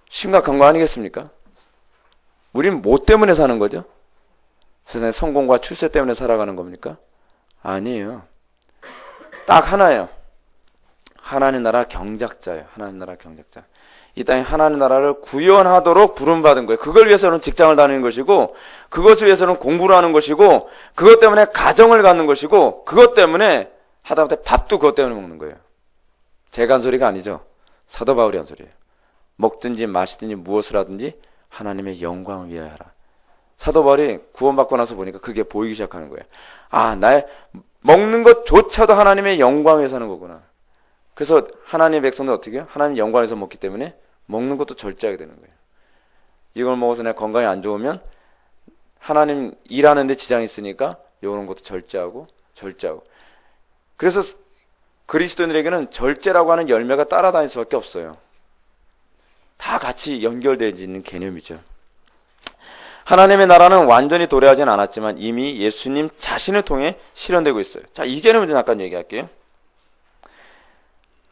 심각한 거 아니겠습니까? 우린 뭐 때문에 사는 거죠? 세상의 성공과 출세 때문에 살아가는 겁니까? 아니에요. 딱 하나예요. 하나님 나라 경작자예요. 하나님 나라 경작자. 이 땅에 하나님 나라를 구현하도록 부름받은 거예요. 그걸 위해서는 직장을 다니는 것이고, 그것을 위해서는 공부를 하는 것이고, 그것 때문에 가정을 갖는 것이고, 그것 때문에 하다못해 밥도 그것 때문에 먹는 거예요. 제가 한 소리가 아니죠. 사도 바울이 한 소리예요. 먹든지 마시든지 무엇을 하든지 하나님의 영광을 위하여 하라. 사도 바울이 구원받고 나서 보니까 그게 보이기 시작하는 거예요. 아, 나의 먹는 것조차도 하나님의 영광을 위해서 하는 거구나. 그래서 하나님의 백성들 어떻게 해요? 하나님 영광에서 먹기 때문에 먹는 것도 절제하게 되는 거예요. 이걸 먹어서 내가 건강이 안 좋으면 하나님 일하는데 지장이 있으니까 이런 것도 절제하고. 그래서 그리스도인들에게는 절제라고 하는 열매가 따라다닐 수밖에 없어요. 다 같이 연결되어 있는 개념이죠. 하나님의 나라는 완전히 도래하진 않았지만 이미 예수님 자신을 통해 실현되고 있어요. 자, 이 개념을 좀 잠깐 얘기할게요.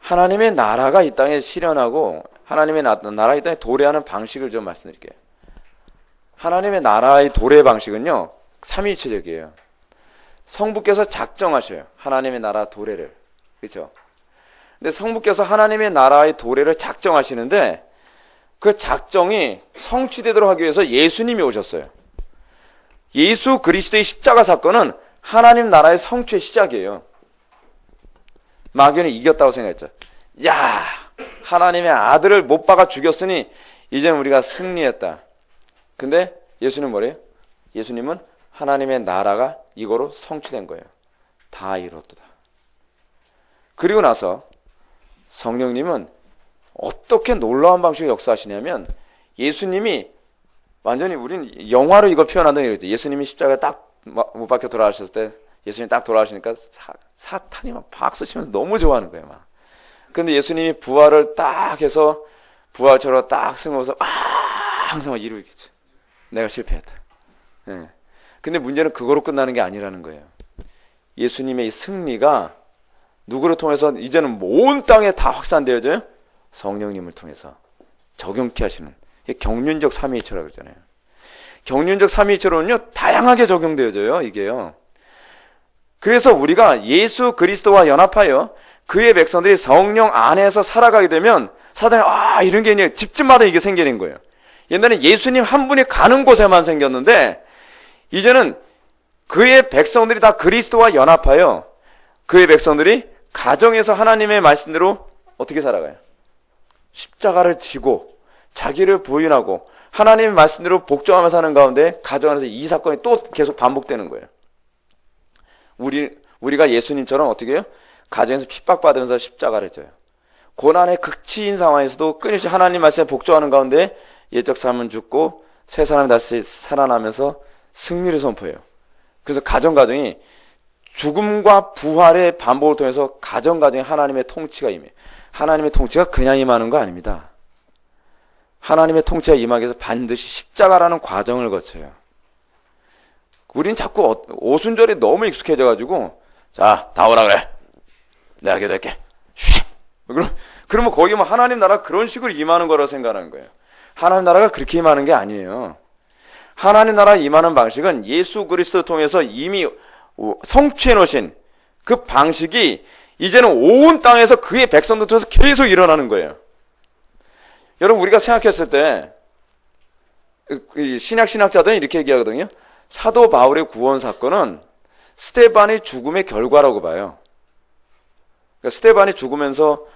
하나님의 나라가 이 땅에 실현하고 하나님의 나라가 이 땅에 도래하는 방식을 좀 말씀드릴게요. 하나님의 나라의 도래 방식은요, 삼위일체적이에요. 성부께서 작정하셔요. 하나님의 나라 도래를. 그렇죠? 근데 성부께서 하나님의 나라의 도래를 작정하시는데 그 작정이 성취되도록 하기 위해서 예수님이 오셨어요. 예수 그리스도의 십자가 사건은 하나님 나라의 성취의 시작이에요. 마귀는 이겼다고 생각했죠. 야, 하나님의 아들을 못 박아 죽였으니 이제는 우리가 승리했다. 근데 예수님은 뭐래요? 예수님은 하나님의 나라가 이거로 성취된 거예요. 다 이뤘도다. 그리고 나서 성령님은 어떻게 놀라운 방식으로 역사하시냐면 예수님이 완전히 우린 영화로 이걸 표현한다는 얘기죠. 예수님이 십자가에 딱 못 박혀 돌아가셨을 때, 예수님이 딱 돌아가시니까 사탄이 막 박수 치면서 너무 좋아하는 거예요, 막. 근데 예수님이 부활을 딱 해서, 부활처럼 딱 승하면서, 항상 막 이러겠죠. 내가 실패했다. 예. 근데 문제는 그거로 끝나는 게 아니라는 거예요. 예수님의 이 승리가 누구를 통해서 이제는 온 땅에 다 확산되어져요? 성령님을 통해서 적용케 하시는, 경륜적 삼위일체라고 그러잖아요. 경륜적 삼위일체로는요, 다양하게 적용되어져요, 이게요. 그래서 우리가 예수 그리스도와 연합하여 그의 백성들이 성령 안에서 살아가게 되면 사단이 이런 게 이제 집집마다 이게 생기는 거예요. 옛날에 예수님 한 분이 가는 곳에만 생겼는데 이제는 그의 백성들이 다 그리스도와 연합하여 그의 백성들이 가정에서 하나님의 말씀대로 어떻게 살아가요? 십자가를 지고 자기를 부인하고 하나님의 말씀대로 복종하며 사는 가운데 가정 안에서 이 사건이 또 계속 반복되는 거예요. 우리가 예수님처럼 어떻게 해요? 가정에서 핍박받으면서 십자가를 져요. 고난의 극치인 상황에서도 끊임없이 하나님 말씀에 복종하는 가운데 옛적 삶은 죽고 새 사람이 다시 살아나면서 승리를 선포해요. 그래서 가정이 죽음과 부활의 반복을 통해서 가정에 하나님의 통치가 임해요. 하나님의 통치가 그냥 임하는 거 아닙니다. 하나님의 통치가 임하기 위해서 반드시 십자가라는 과정을 거쳐요. 우린 자꾸 오순절에 너무 익숙해져가지고, 자, 다 오라 그래. 내가 기도할게. 그러면 거기 뭐 하나님 나라 그런 식으로 임하는 거라고 생각하는 거예요. 하나님 나라가 그렇게 임하는 게 아니에요. 하나님 나라 임하는 방식은 예수 그리스도를 통해서 이미 성취해 놓으신 그 방식이 이제는 온 땅에서 그의 백성들 통해서 계속 일어나는 거예요. 여러분, 우리가 생각했을 때 신학자들은 이렇게 얘기하거든요. 사도 바울의 구원 사건은 스데반의 죽음의 결과라고 봐요. 그러니까 스데반이 죽으면서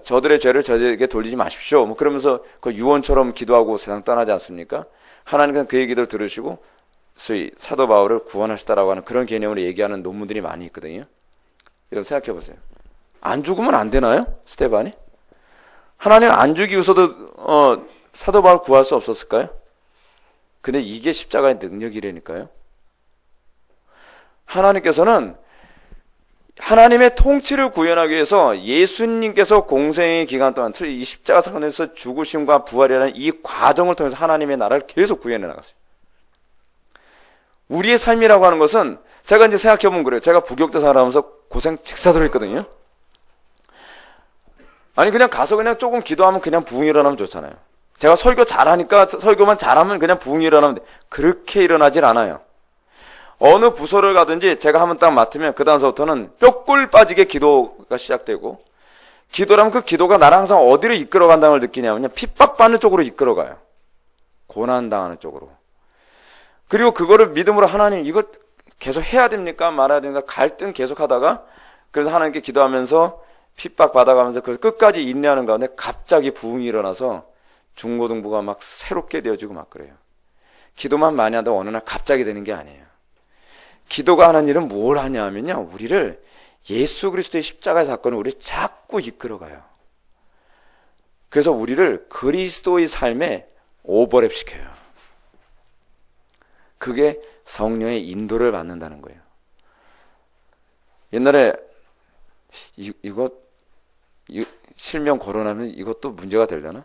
저들의 죄를 저에게 돌리지 마십시오. 뭐 그러면서 그 유언처럼 기도하고 세상 떠나지 않습니까? 하나님께서 그의 기도를 들으시고 소위 사도 바울을 구원하시다라고 하는 그런 개념으로 얘기하는 논문들이 많이 있거든요. 여러분 생각해 보세요. 안 죽으면 안 되나요? 스데반이? 하나님 안 죽이기 위해서도 사도 바울 구할 수 없었을까요? 근데 이게 십자가의 능력이라니까요. 하나님께서는 하나님의 통치를 구현하기 위해서 예수님께서 공생의 기간 동안 이 십자가 사건에서 죽으심과 부활이라는 이 과정을 통해서 하나님의 나라를 계속 구현해 나갔어요. 우리의 삶이라고 하는 것은 제가 이제 생각해보면 그래요. 제가 부교육자 생활하면서 고생 직사들어 했거든요. 아니 그냥 가서 그냥 조금 기도하면 그냥 부흥이 일어나면 좋잖아요. 제가 설교 잘하니까 설교만 잘하면 그냥 부흥이 일어나면 돼. 그렇게 일어나질 않아요. 어느 부서를 가든지 제가 한번 딱 맡으면 그 다음서부터는 뼈골 빠지게 기도가 시작되고, 기도라면 그 기도가 나를 항상 어디로 이끌어간다는 걸 느끼냐면요, 핍박받는 쪽으로 이끌어가요. 고난당하는 쪽으로. 그리고 그거를 믿음으로 하나님 이거 계속 해야 됩니까 말아야 됩니까 갈등 계속 하다가, 그래서 하나님께 기도하면서 핍박받아가면서 그 끝까지 인내하는 가운데 갑자기 부흥이 일어나서 중고등부가 막 새롭게 되어지고 막 그래요. 기도만 많이 한다고 어느 날 갑자기 되는 게 아니에요. 기도가 하는 일은 뭘 하냐 하면요, 우리를 예수 그리스도의 십자가의 사건을 우리 자꾸 이끌어가요. 그래서 우리를 그리스도의 삶에 오버랩 시켜요. 그게 성령의 인도를 받는다는 거예요. 옛날에 이거 실명 거론하면 이것도 문제가 되려나?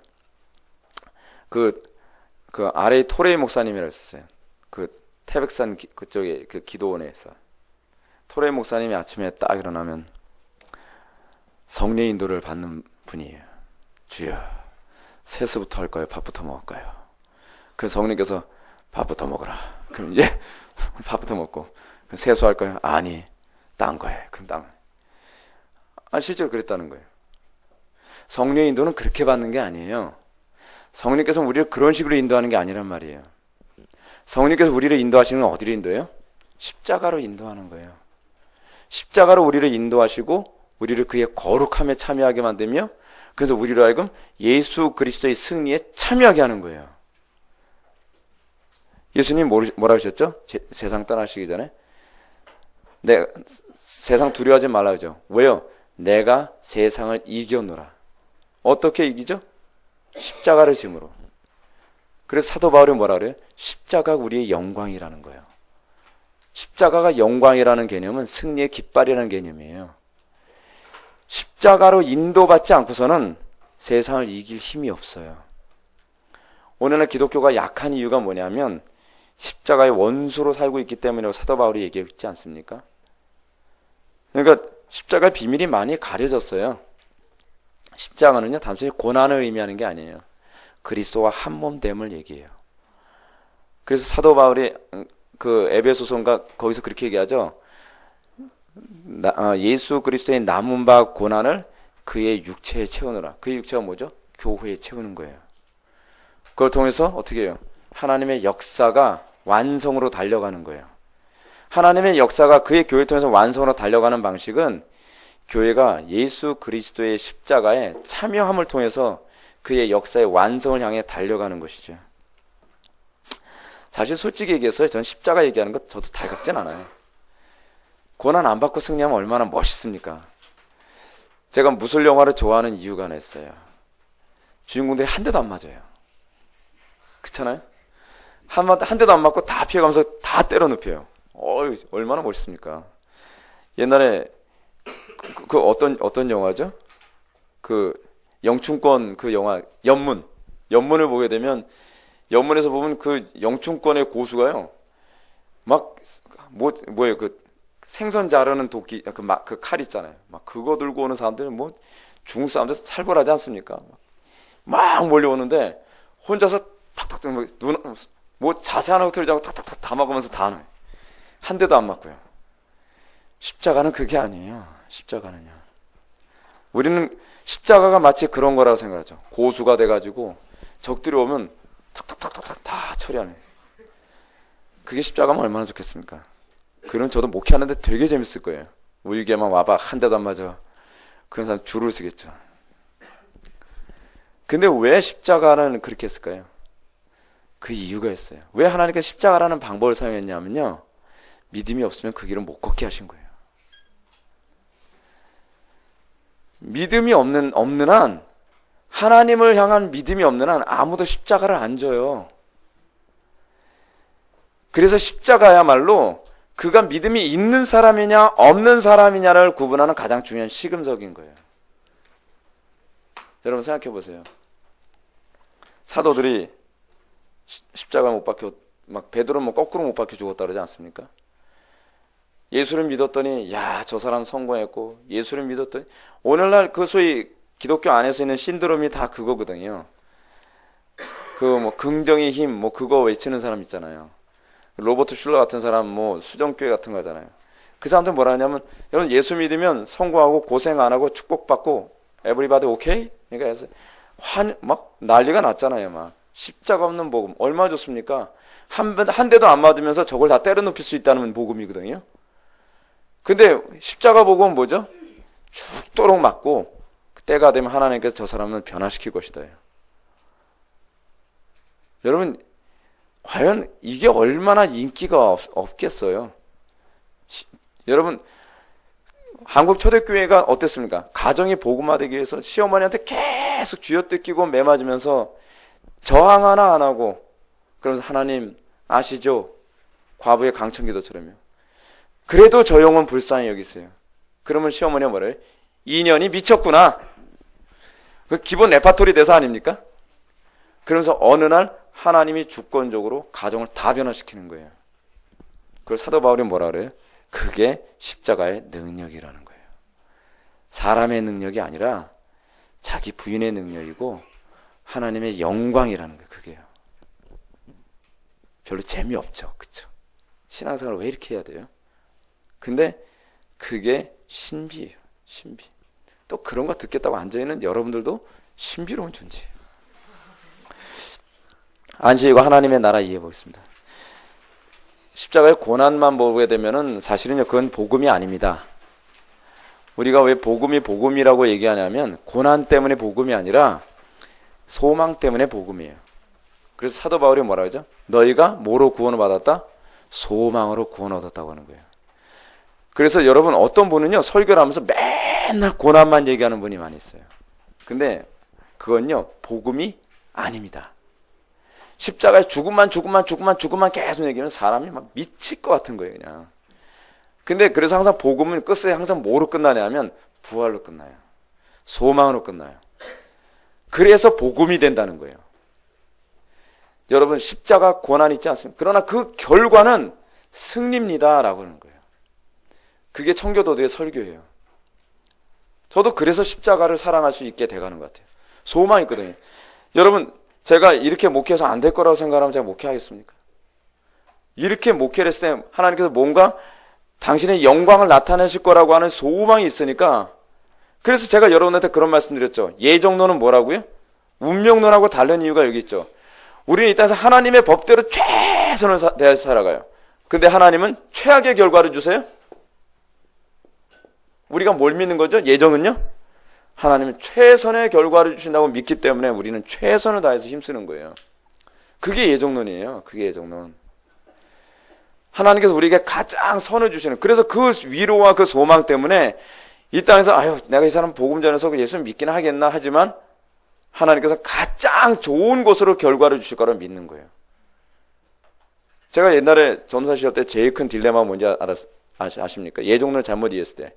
그 RA 토레이 목사님이라고 했었어요. 그 태백산 그쪽에 그 기도원에서 토레이 목사님이 아침에 딱 일어나면 성령 인도를 받는 분이에요. 주여, 세수부터 할까요? 밥부터 먹을까요? 그래서 성령께서 밥부터 먹어라. 그럼 이제 밥부터 먹고, 그럼 세수할까요? 아니, 딴 거예요. 그럼 딴 거예요. 실제로 그랬다는 거예요. 성령 인도는 그렇게 받는 게 아니에요. 성령께서 우리를 그런 식으로 인도하는 게 아니란 말이에요. 성령께서 우리를 인도하시는 건 어디로 인도해요? 십자가로 인도하는 거예요. 십자가로 우리를 인도하시고 우리를 그의 거룩함에 참여하게 만들며, 그래서 우리로 하여금 예수 그리스도의 승리에 참여하게 하는 거예요. 예수님 뭐라 하셨죠? 세상 떠나시기 전에 세상 두려워하지 말라 그러죠. 왜요? 내가 세상을 이겼노라. 어떻게 이기죠? 십자가를 짐으로. 그래서 사도 바울이 뭐라 그래요? 십자가가 우리의 영광이라는 거예요. 십자가가 영광이라는 개념은 승리의 깃발이라는 개념이에요. 십자가로 인도받지 않고서는 세상을 이길 힘이 없어요. 오늘날 기독교가 약한 이유가 뭐냐면 십자가의 원수로 살고 있기 때문이라고 사도 바울이 얘기했지 않습니까? 그러니까 십자가의 비밀이 많이 가려졌어요. 십자가는요, 단순히 고난을 의미하는 게 아니에요. 그리스도와 한 몸됨을 얘기해요. 그래서 사도 바울이 그 에베소서인가 거기서 그렇게 얘기하죠. 예수 그리스도의 남은 바 고난을 그의 육체에 채우느라. 그의 육체가 뭐죠? 교회에 채우는 거예요. 그걸 통해서 어떻게 해요? 하나님의 역사가 완성으로 달려가는 거예요. 하나님의 역사가 그의 교회를 통해서 완성으로 달려가는 방식은 교회가 예수 그리스도의 십자가에 참여함을 통해서 그의 역사의 완성을 향해 달려가는 것이죠. 사실 솔직히 얘기해서 전 십자가 얘기하는 것 저도 달갑진 않아요. 고난 안 받고 승리하면 얼마나 멋있습니까? 제가 무술 영화를 좋아하는 이유가 하나 있어요. 주인공들이 한 대도 안 맞아요. 그렇잖아요? 한 대도 안 맞고 다 피해가면서 다 때려 눕혀요. 얼마나 멋있습니까? 옛날에 그 어떤 영화죠? 그 영춘권 그 영화 연문을 보게 되면 연문에서 보면 그 영춘권의 고수가요. 뭐예요? 그 생선 자르는 도끼 그 칼 있잖아요. 막 그거 들고 오는 사람들은 뭐 중국 사람들 살벌하지 않습니까? 막 몰려오는데 혼자서 탁탁탁 뭐 자세 하나 틀지 않고 탁탁탁 다 막으면서 다 하는. 한 대도 안 맞고요. 십자가는 그게 아니에요. 십자가는요. 우리는 십자가가 마치 그런 거라고 생각하죠. 고수가 돼가지고 적들이 오면 탁탁탁탁 다 처리하네. 그게 십자가면 얼마나 좋겠습니까? 그럼 저도 목회하는데 되게 재밌을 거예요. 우리에게만 와봐 한 대도 안 맞아. 그런 사람 줄을 서겠죠. 근데 왜 십자가는 그렇게 했을까요? 그 이유가 있어요. 왜 하나님께서 십자가라는 방법을 사용했냐면요. 믿음이 없으면 그 길을 못 걷게 하신 거예요. 믿음이 없는 한, 하나님을 향한 믿음이 없는 한 아무도 십자가를 안 져요. 그래서 십자가야말로 그가 믿음이 있는 사람이냐 없는 사람이냐를 구분하는 가장 중요한 시금석인 거예요. 여러분 생각해 보세요. 사도들이 십자가 못 박혀 막 베드로는 뭐 거꾸로 못 박혀 죽었다 그러지 않습니까? 예수를 믿었더니 저 사람 성공했고 예수를 믿었더니 오늘날 그 소위 기독교 안에서 있는 신드롬이 다 그거거든요. 그 뭐 긍정의 힘 뭐 그거 외치는 사람 있잖아요. 로버트 슐러 같은 사람 뭐 수정교회 같은 거잖아요. 그 사람들 뭐라 하냐면 여러분 예수 믿으면 성공하고 고생 안 하고 축복받고 에브리바디 오케이? 그러니까 막 난리가 났잖아요. 막 십자가 없는 복음 얼마나 좋습니까? 한 대도 안 맞으면서 저걸 다 때려 눕힐 수 있다는 복음이거든요. 근데 십자가 복음은 뭐죠? 죽도록 맞고 때가 되면 하나님께서 저 사람은 변화시킬 것이다. 여러분 과연 이게 얼마나 인기가 없겠어요? 여러분 한국 초대교회가 어땠습니까? 가정이 복음화되기 위해서 시어머니한테 계속 쥐어뜯기고 매맞으면서 저항 하나 안 하고 그러면서 하나님 아시죠? 과부의 강청기도처럼요. 그래도 저 영혼 불쌍히 여기세요. 그러면 시어머니가 뭐래요? 인연이 미쳤구나. 그 기본 레파토리 대사 아닙니까? 그러면서 어느 날 하나님이 주권적으로 가정을 다 변화시키는 거예요. 그걸 사도 바울이 뭐라 그래요? 그게 십자가의 능력이라는 거예요. 사람의 능력이 아니라 자기 부인의 능력이고 하나님의 영광이라는 거예요. 그게요. 별로 재미없죠. 그쵸? 신앙생활을 왜 이렇게 해야 돼요? 근데 그게 신비예요. 신비. 또 그런 거 듣겠다고 앉아있는 여러분들도 신비로운 존재예요. 안식일과 하나님의 나라 이해해 보겠습니다. 십자가의 고난만 보게 되면은 사실은요, 그건 복음이 아닙니다. 우리가 왜 복음이 복음이라고 얘기하냐면 고난 때문에 복음이 아니라 소망 때문에 복음이에요. 그래서 사도 바울이 뭐라 그러죠? 너희가 뭐로 구원을 받았다? 소망으로 구원을 얻었다고 하는 거예요. 그래서 여러분 어떤 분은요, 설교를 하면서 맨날 고난만 얘기하는 분이 많이 있어요. 근데 그건요, 복음이 아닙니다. 십자가에 죽음만 계속 얘기하면 사람이 막 미칠 것 같은 거예요, 그냥. 근데 그래서 항상 복음은 끝에 항상 뭐로 끝나냐면 부활로 끝나요. 소망으로 끝나요. 그래서 복음이 된다는 거예요. 여러분, 십자가 고난 있지 않습니까? 그러나 그 결과는 승리입니다라고 하는 거예요. 그게 청교도들의 설교예요. 저도 그래서 십자가를 사랑할 수 있게 돼가는 것 같아요. 소망이 있거든요. 여러분, 제가 이렇게 목회해서 안 될 거라고 생각하면 제가 목회하겠습니까? 이렇게 목회를 했을 때 하나님께서 뭔가 당신의 영광을 나타내실 거라고 하는 소망이 있으니까, 그래서 제가 여러분한테 그런 말씀 드렸죠. 예정론은 뭐라고요? 운명론하고 다른 이유가 여기 있죠. 우리는 이 땅에서 하나님의 법대로 최선을 다해서 살아가요. 근데 하나님은 최악의 결과를 주세요? 우리가 뭘 믿는 거죠? 예정은요? 하나님은 최선의 결과를 주신다고 믿기 때문에 우리는 최선을 다해서 힘쓰는 거예요. 그게 예정론이에요. 그게 예정론. 하나님께서 우리에게 가장 선을 주시는, 그래서 그 위로와 그 소망 때문에 이 땅에서 아유, 내가 이 사람 복음 전해서 예수를 믿긴 하겠나 하지만 하나님께서 가장 좋은 곳으로 결과를 주실 거라 믿는 거예요. 제가 옛날에 전사 시절 때 제일 큰 딜레마가 뭔지 아십니까? 예정론을 잘못 이해했을 때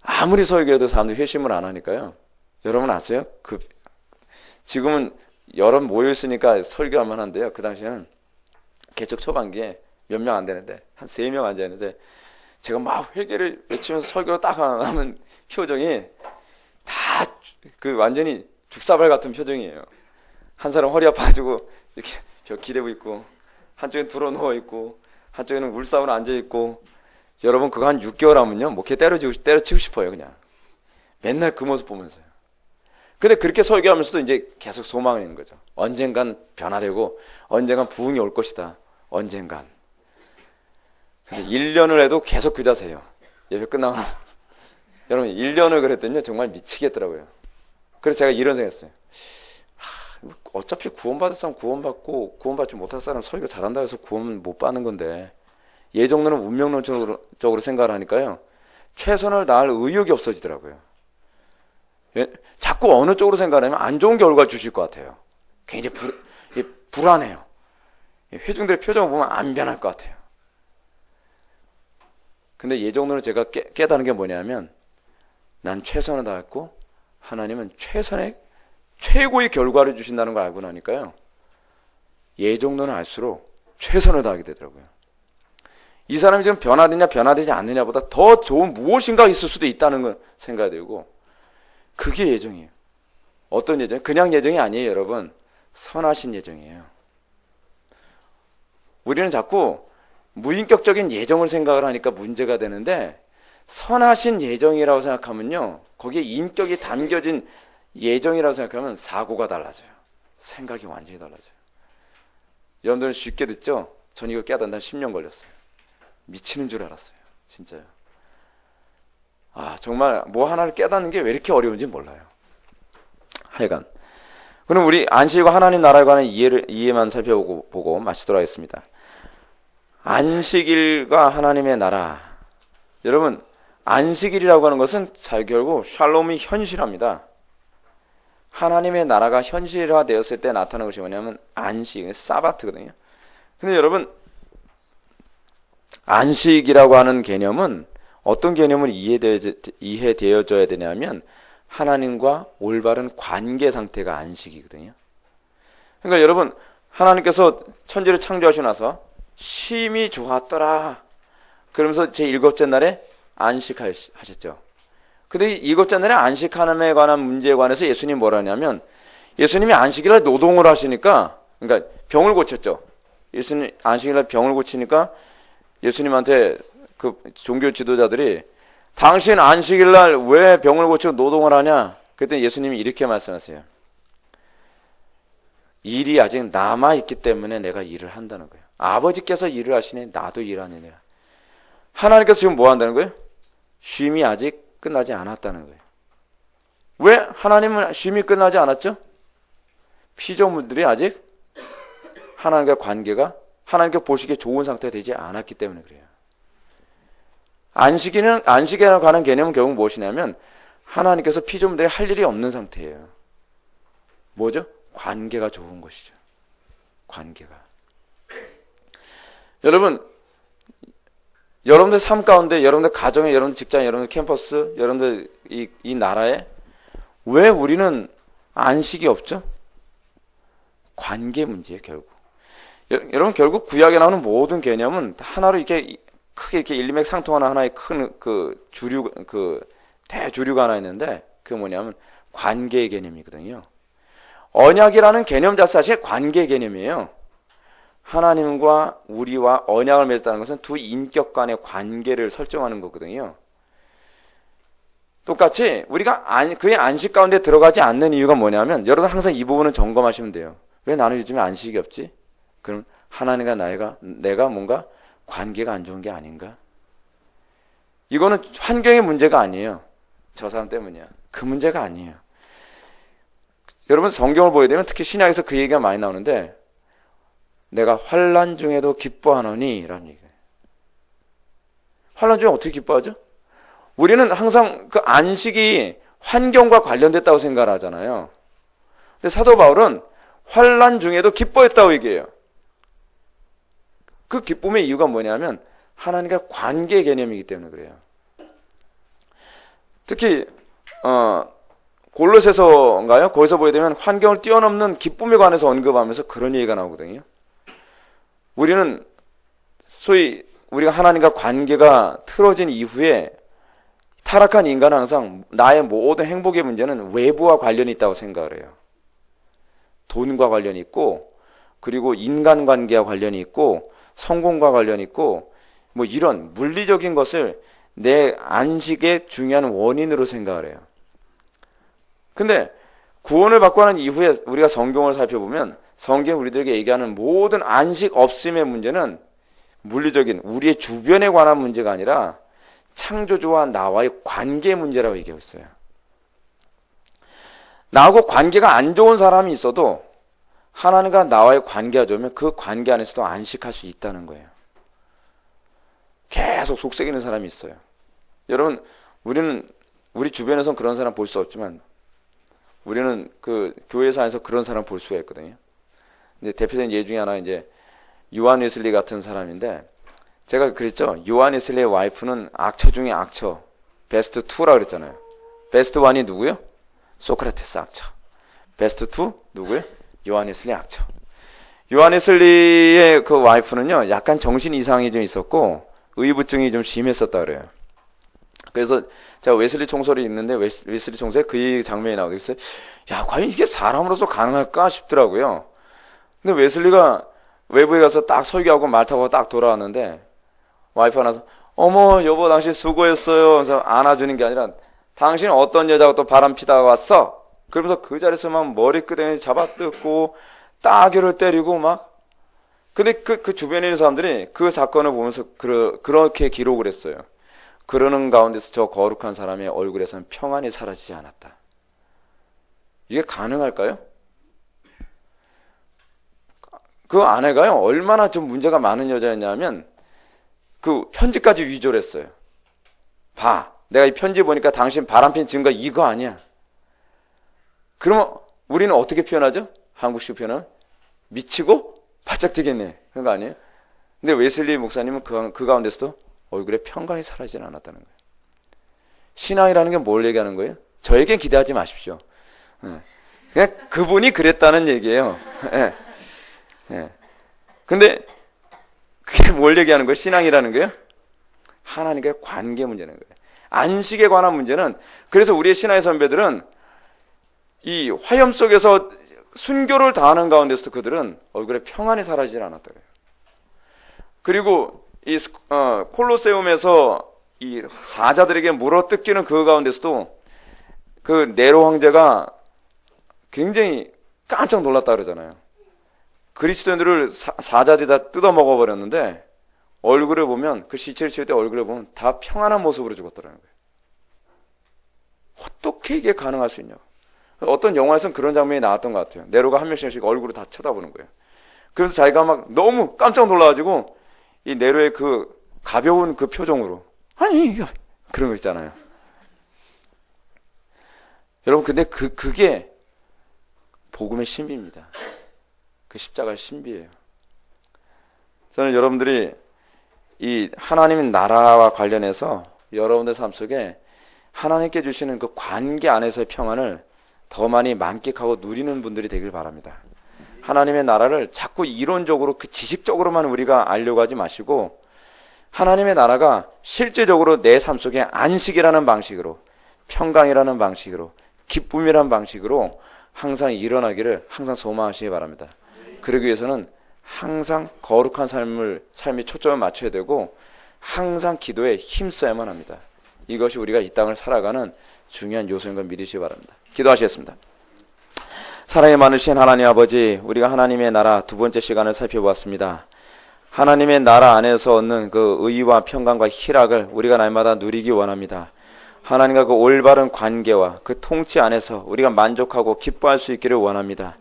아무리 설교해도 사람들이 회심을 안 하니까요. 여러분 아세요? 지금은 여러 모여 있으니까 설교할 만한데요. 그 당시에는 개척 초반기에 몇 명 안 되는데 한 3명 앉아 있는데 제가 막 회개를 외치면서 설교를 딱 하면 표정이 다 완전히 죽사발 같은 표정이에요. 한 사람 허리 아파가지고 이렇게 벽 기대고 있고, 한쪽엔 들어 누워 있고, 한쪽에는 울상으로 앉아 있고. 여러분 그거 한 6개월 하면요 목회 때려치고 싶어요. 그냥 맨날 그 모습 보면서요. 근데 그렇게 설교하면서도 이제 계속 소망을 있는 거죠. 언젠간 변화되고 언젠간 부흥이 올 것이다. 언젠간. 근데 1년을 해도 계속 그 자세예요. 예배 끝나고 여러분 1년을 그랬더니요 정말 미치겠더라고요. 그래서 제가 이런 생각했어요. 어차피 구원받을 사람 구원받고 구원받지 못할 사람 설교 잘한다 해서 구원 못 받는 건데 예정론은 운명론적으로 생각을 하니까요 최선을 다할 의욕이 없어지더라고요. 자꾸 어느 쪽으로 생각하면 안 좋은 결과 주실 것 같아요. 굉장히 불안해요. 회중들의 표정을 보면 안 변할 것 같아요. 근데 예정론을 제가 깨달은 게 뭐냐면 난 최선을 다했고 하나님은 최고의 결과를 주신다는 걸 알고 나니까요 예정론을 알수록 최선을 다하게 되더라고요. 이 사람이 지금 변화되냐 변화되지 않느냐보다 더 좋은 무엇인가 있을 수도 있다는 걸 생각해야 되고, 그게 예정이에요. 어떤 예정? 그냥 예정이 아니에요, 여러분. 선하신 예정이에요. 우리는 자꾸 무인격적인 예정을 생각을 하니까 문제가 되는데, 선하신 예정이라고 생각하면요 거기에 인격이 담겨진 예정이라고 생각하면 사고가 달라져요. 생각이 완전히 달라져요. 여러분들은 쉽게 듣죠? 전 이거 깨닫는 10년 걸렸어요. 미치는 줄 알았어요. 진짜요. 정말 뭐 하나를 깨닫는 게 왜 이렇게 어려운지 몰라요. 하여간 그럼 우리 안식일과 하나님 나라에 관한 이해만 살펴보고 마치도록 하겠습니다. 안식일과 하나님의 나라. 여러분 안식일이라고 하는 것은 결국 샬롬이 현실합니다. 하나님의 나라가 현실화되었을 때 나타나는 것이 뭐냐면 안식, 사바트거든요. 근데 여러분 안식이라고 하는 개념은 어떤 개념을 이해되어져야 되냐면 하나님과 올바른 관계 상태가 안식이거든요. 그러니까 여러분 하나님께서 천지를 창조하시고 나서 심히 좋았더라 그러면서 제7째 날에 안식하셨죠. 근데 7째 날에 안식함에 관한 문제에 관해서 예수님이 뭐라 하냐면 예수님이 안식일날 노동을 하시니까, 그러니까 병을 고쳤죠. 예수님 안식일날 병을 고치니까 예수님한테 그 종교 지도자들이 당신 안식일날 왜 병을 고치고 노동을 하냐? 그랬더니 예수님이 이렇게 말씀하세요. 일이 아직 남아있기 때문에 내가 일을 한다는 거예요. 아버지께서 일을 하시니 나도 일하느니라. 하나님께서 지금 뭐 한다는 거예요? 쉼이 아직 끝나지 않았다는 거예요. 왜 하나님은 쉼이 끝나지 않았죠? 피조물들이 아직 하나님과 관계가 하나님께 보시기에 좋은 상태가 되지 않았기 때문에 그래요. 안식에 관한 개념은 결국 무엇이냐면 하나님께서 피조물들이 할 일이 없는 상태예요. 뭐죠? 관계가 좋은 것이죠. 관계가. 여러분들 삶 가운데, 여러분들 가정에, 여러분들 직장에, 여러분들 캠퍼스, 여러분들 이 나라에 왜 우리는 안식이 없죠? 관계 문제예요, 결국. 여러분, 결국 구약에 나오는 모든 개념은 하나로 이렇게 크게 이렇게 일맥상통하는 하나의 큰 대주류가 하나 있는데, 그게 뭐냐면 관계의 개념이거든요. 언약이라는 개념 자체가 관계의 개념이에요. 하나님과 우리와 언약을 맺었다는 것은 두 인격 간의 관계를 설정하는 거거든요. 똑같이 우리가 그의 안식 가운데 들어가지 않는 이유가 뭐냐면, 여러분 항상 이 부분은 점검하시면 돼요. 왜 나는 요즘에 안식이 없지? 그럼 하나님과 내가 뭔가 관계가 안 좋은 게 아닌가? 이거는 환경의 문제가 아니에요. 저 사람 때문이야. 그 문제가 아니에요. 여러분 성경을 보게 되면 특히 신약에서 그 얘기가 많이 나오는데, 내가 환난 중에도 기뻐하노니 라는 얘기예요. 환난 중에 어떻게 기뻐하죠? 우리는 항상 그 안식이 환경과 관련됐다고 생각을 하잖아요. 근데 사도 바울은 환난 중에도 기뻐했다고 얘기해요. 그 기쁨의 이유가 뭐냐면 하나님과 관계 개념이기 때문에 그래요. 특히 골로새서인가요? 거기서 보게 되면 환경을 뛰어넘는 기쁨에 관해서 언급하면서 그런 얘기가 나오거든요. 우리는 소위 우리가 하나님과 관계가 틀어진 이후에 타락한 인간은 항상 나의 모든 행복의 문제는 외부와 관련이 있다고 생각을 해요. 돈과 관련이 있고, 그리고 인간관계와 관련이 있고, 성공과 관련이 있고, 뭐 이런 물리적인 것을 내 안식의 중요한 원인으로 생각을 해요. 근데 구원을 받고 난 이후에 우리가 성경을 살펴보면 성경이 우리들에게 얘기하는 모든 안식 없음의 문제는 물리적인 우리의 주변에 관한 문제가 아니라 창조주와 나와의 관계 문제라고 얘기하고 있어요. 나하고 관계가 안 좋은 사람이 있어도 하나님과 나와의 관계가 좋으면 그 관계 안에서도 안식할 수 있다는 거예요. 계속 속썩이는 사람이 있어요. 여러분, 우리 주변에서는 그런 사람 볼 수 없지만 우리는 그 교회에서 안에서 그런 사람 볼 수가 있거든요. 근데 대표적인 예 중에 하나 이제 요한 웨슬리 같은 사람인데, 제가 그랬죠. 요한 웨슬리의 와이프는 악처 중에 악처, 베스트 2라 그랬잖아요. 베스트 1이 누구요? 소크라테스 악처. 베스트 2 누구요? 요한 웨슬리 악처. 요한 웨슬리의 그 와이프는요, 약간 정신 이상이 좀 있었고 의부증이 좀 심했었다 그래요. 그래서 제가 웨슬리 총설이 있는데 웨슬리 총설에 그 장면이 나오고 있어요. 야, 과연 이게 사람으로서 가능할까 싶더라고요. 근데 웨슬리가 외부에 가서 딱 설교하고 말 타고 딱 돌아왔는데 와이프가 나서 어머 여보 당신 수고했어요. 그래서 안아주는 게 아니라 당신 어떤 여자하고 또 바람 피다가 왔어? 그러면서 그 자리에서 막 머리끄댕이 잡아뜯고 따귀를 때리고 막. 근데 그 주변에 있는 사람들이 그 사건을 보면서 그렇게 기록을 했어요. 그러는 가운데서 저 거룩한 사람의 얼굴에서는 평안이 사라지지 않았다. 이게 가능할까요? 그 아내가요, 얼마나 좀 문제가 많은 여자였냐면, 그 편지까지 위조를 했어요. 봐, 내가 이 편지 보니까 당신 바람핀 증거 이거 아니야. 그러면 우리는 어떻게 표현하죠? 한국식 표현은 미치고 바짝 뛰겠네. 그런 거 아니에요? 근데 웨슬리 목사님은 그 가운데서도 얼굴에 평강이 사라지지 않았다는 거예요. 신앙이라는 게 뭘 얘기하는 거예요? 저에겐 기대하지 마십시오. 그냥 그분이 그랬다는 얘기예요. 근데 그게 뭘 얘기하는 거예요? 신앙이라는 거예요? 하나님과의 관계 문제는 거예요. 안식에 관한 문제는, 그래서 우리의 신앙의 선배들은 이 화염 속에서 순교를 다하는 가운데서 그들은 얼굴에 평안이 사라지지 않았다 그래요. 그리고 이 콜로세움에서 이 사자들에게 물어뜯기는 그 가운데서도 그 네로 황제가 굉장히 깜짝 놀랐다 그러잖아요. 그리스도인들을 사자들이 다 뜯어 먹어버렸는데 얼굴을 보면, 그 시체를 치울 때 얼굴을 보면 다 평안한 모습으로 죽었더라는 거예요. 어떻게 이게 가능할 수 있냐. 어떤 영화에서는 그런 장면이 나왔던 것 같아요. 네로가 한 명씩 얼굴을 다 쳐다보는 거예요. 그래서 자기가 막 너무 깜짝 놀라가지고 이 네로의 그 가벼운 그 표정으로, 아니 이거 그런 거 있잖아요. 여러분, 근데 그게 복음의 신비입니다. 그 십자가의 신비예요. 저는 여러분들이 이 하나님의 나라와 관련해서 여러분들 삶 속에 하나님께 주시는 그 관계 안에서의 평안을 더 많이 만끽하고 누리는 분들이 되길 바랍니다. 하나님의 나라를 자꾸 이론적으로 그 지식적으로만 우리가 알려고 하지 마시고 하나님의 나라가 실제적으로 내 삶 속에 안식이라는 방식으로, 평강이라는 방식으로, 기쁨이라는 방식으로 항상 일어나기를 항상 소망하시기 바랍니다. 그러기 위해서는 항상 거룩한 삶이 초점을 맞춰야 되고 항상 기도에 힘써야만 합니다. 이것이 우리가 이 땅을 살아가는 중요한 요소인 걸 믿으시기 바랍니다. 기도하시겠습니다. 사랑이 많으신 하나님 아버지, 우리가 하나님의 나라 두 번째 시간을 살펴보았습니다. 하나님의 나라 안에서 얻는 그 의와 평강과 희락을 우리가 날마다 누리기 원합니다. 하나님과 그 올바른 관계와 그 통치 안에서 우리가 만족하고 기뻐할 수 있기를 원합니다.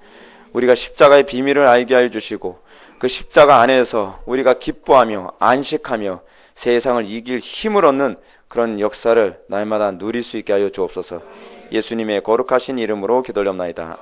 우리가 십자가의 비밀을 알게 하여 주시고 그 십자가 안에서 우리가 기뻐하며 안식하며 세상을 이길 힘을 얻는 그런 역사를 날마다 누릴 수 있게 하여 주옵소서. 예수님의 거룩하신 이름으로 기도하옵나이다.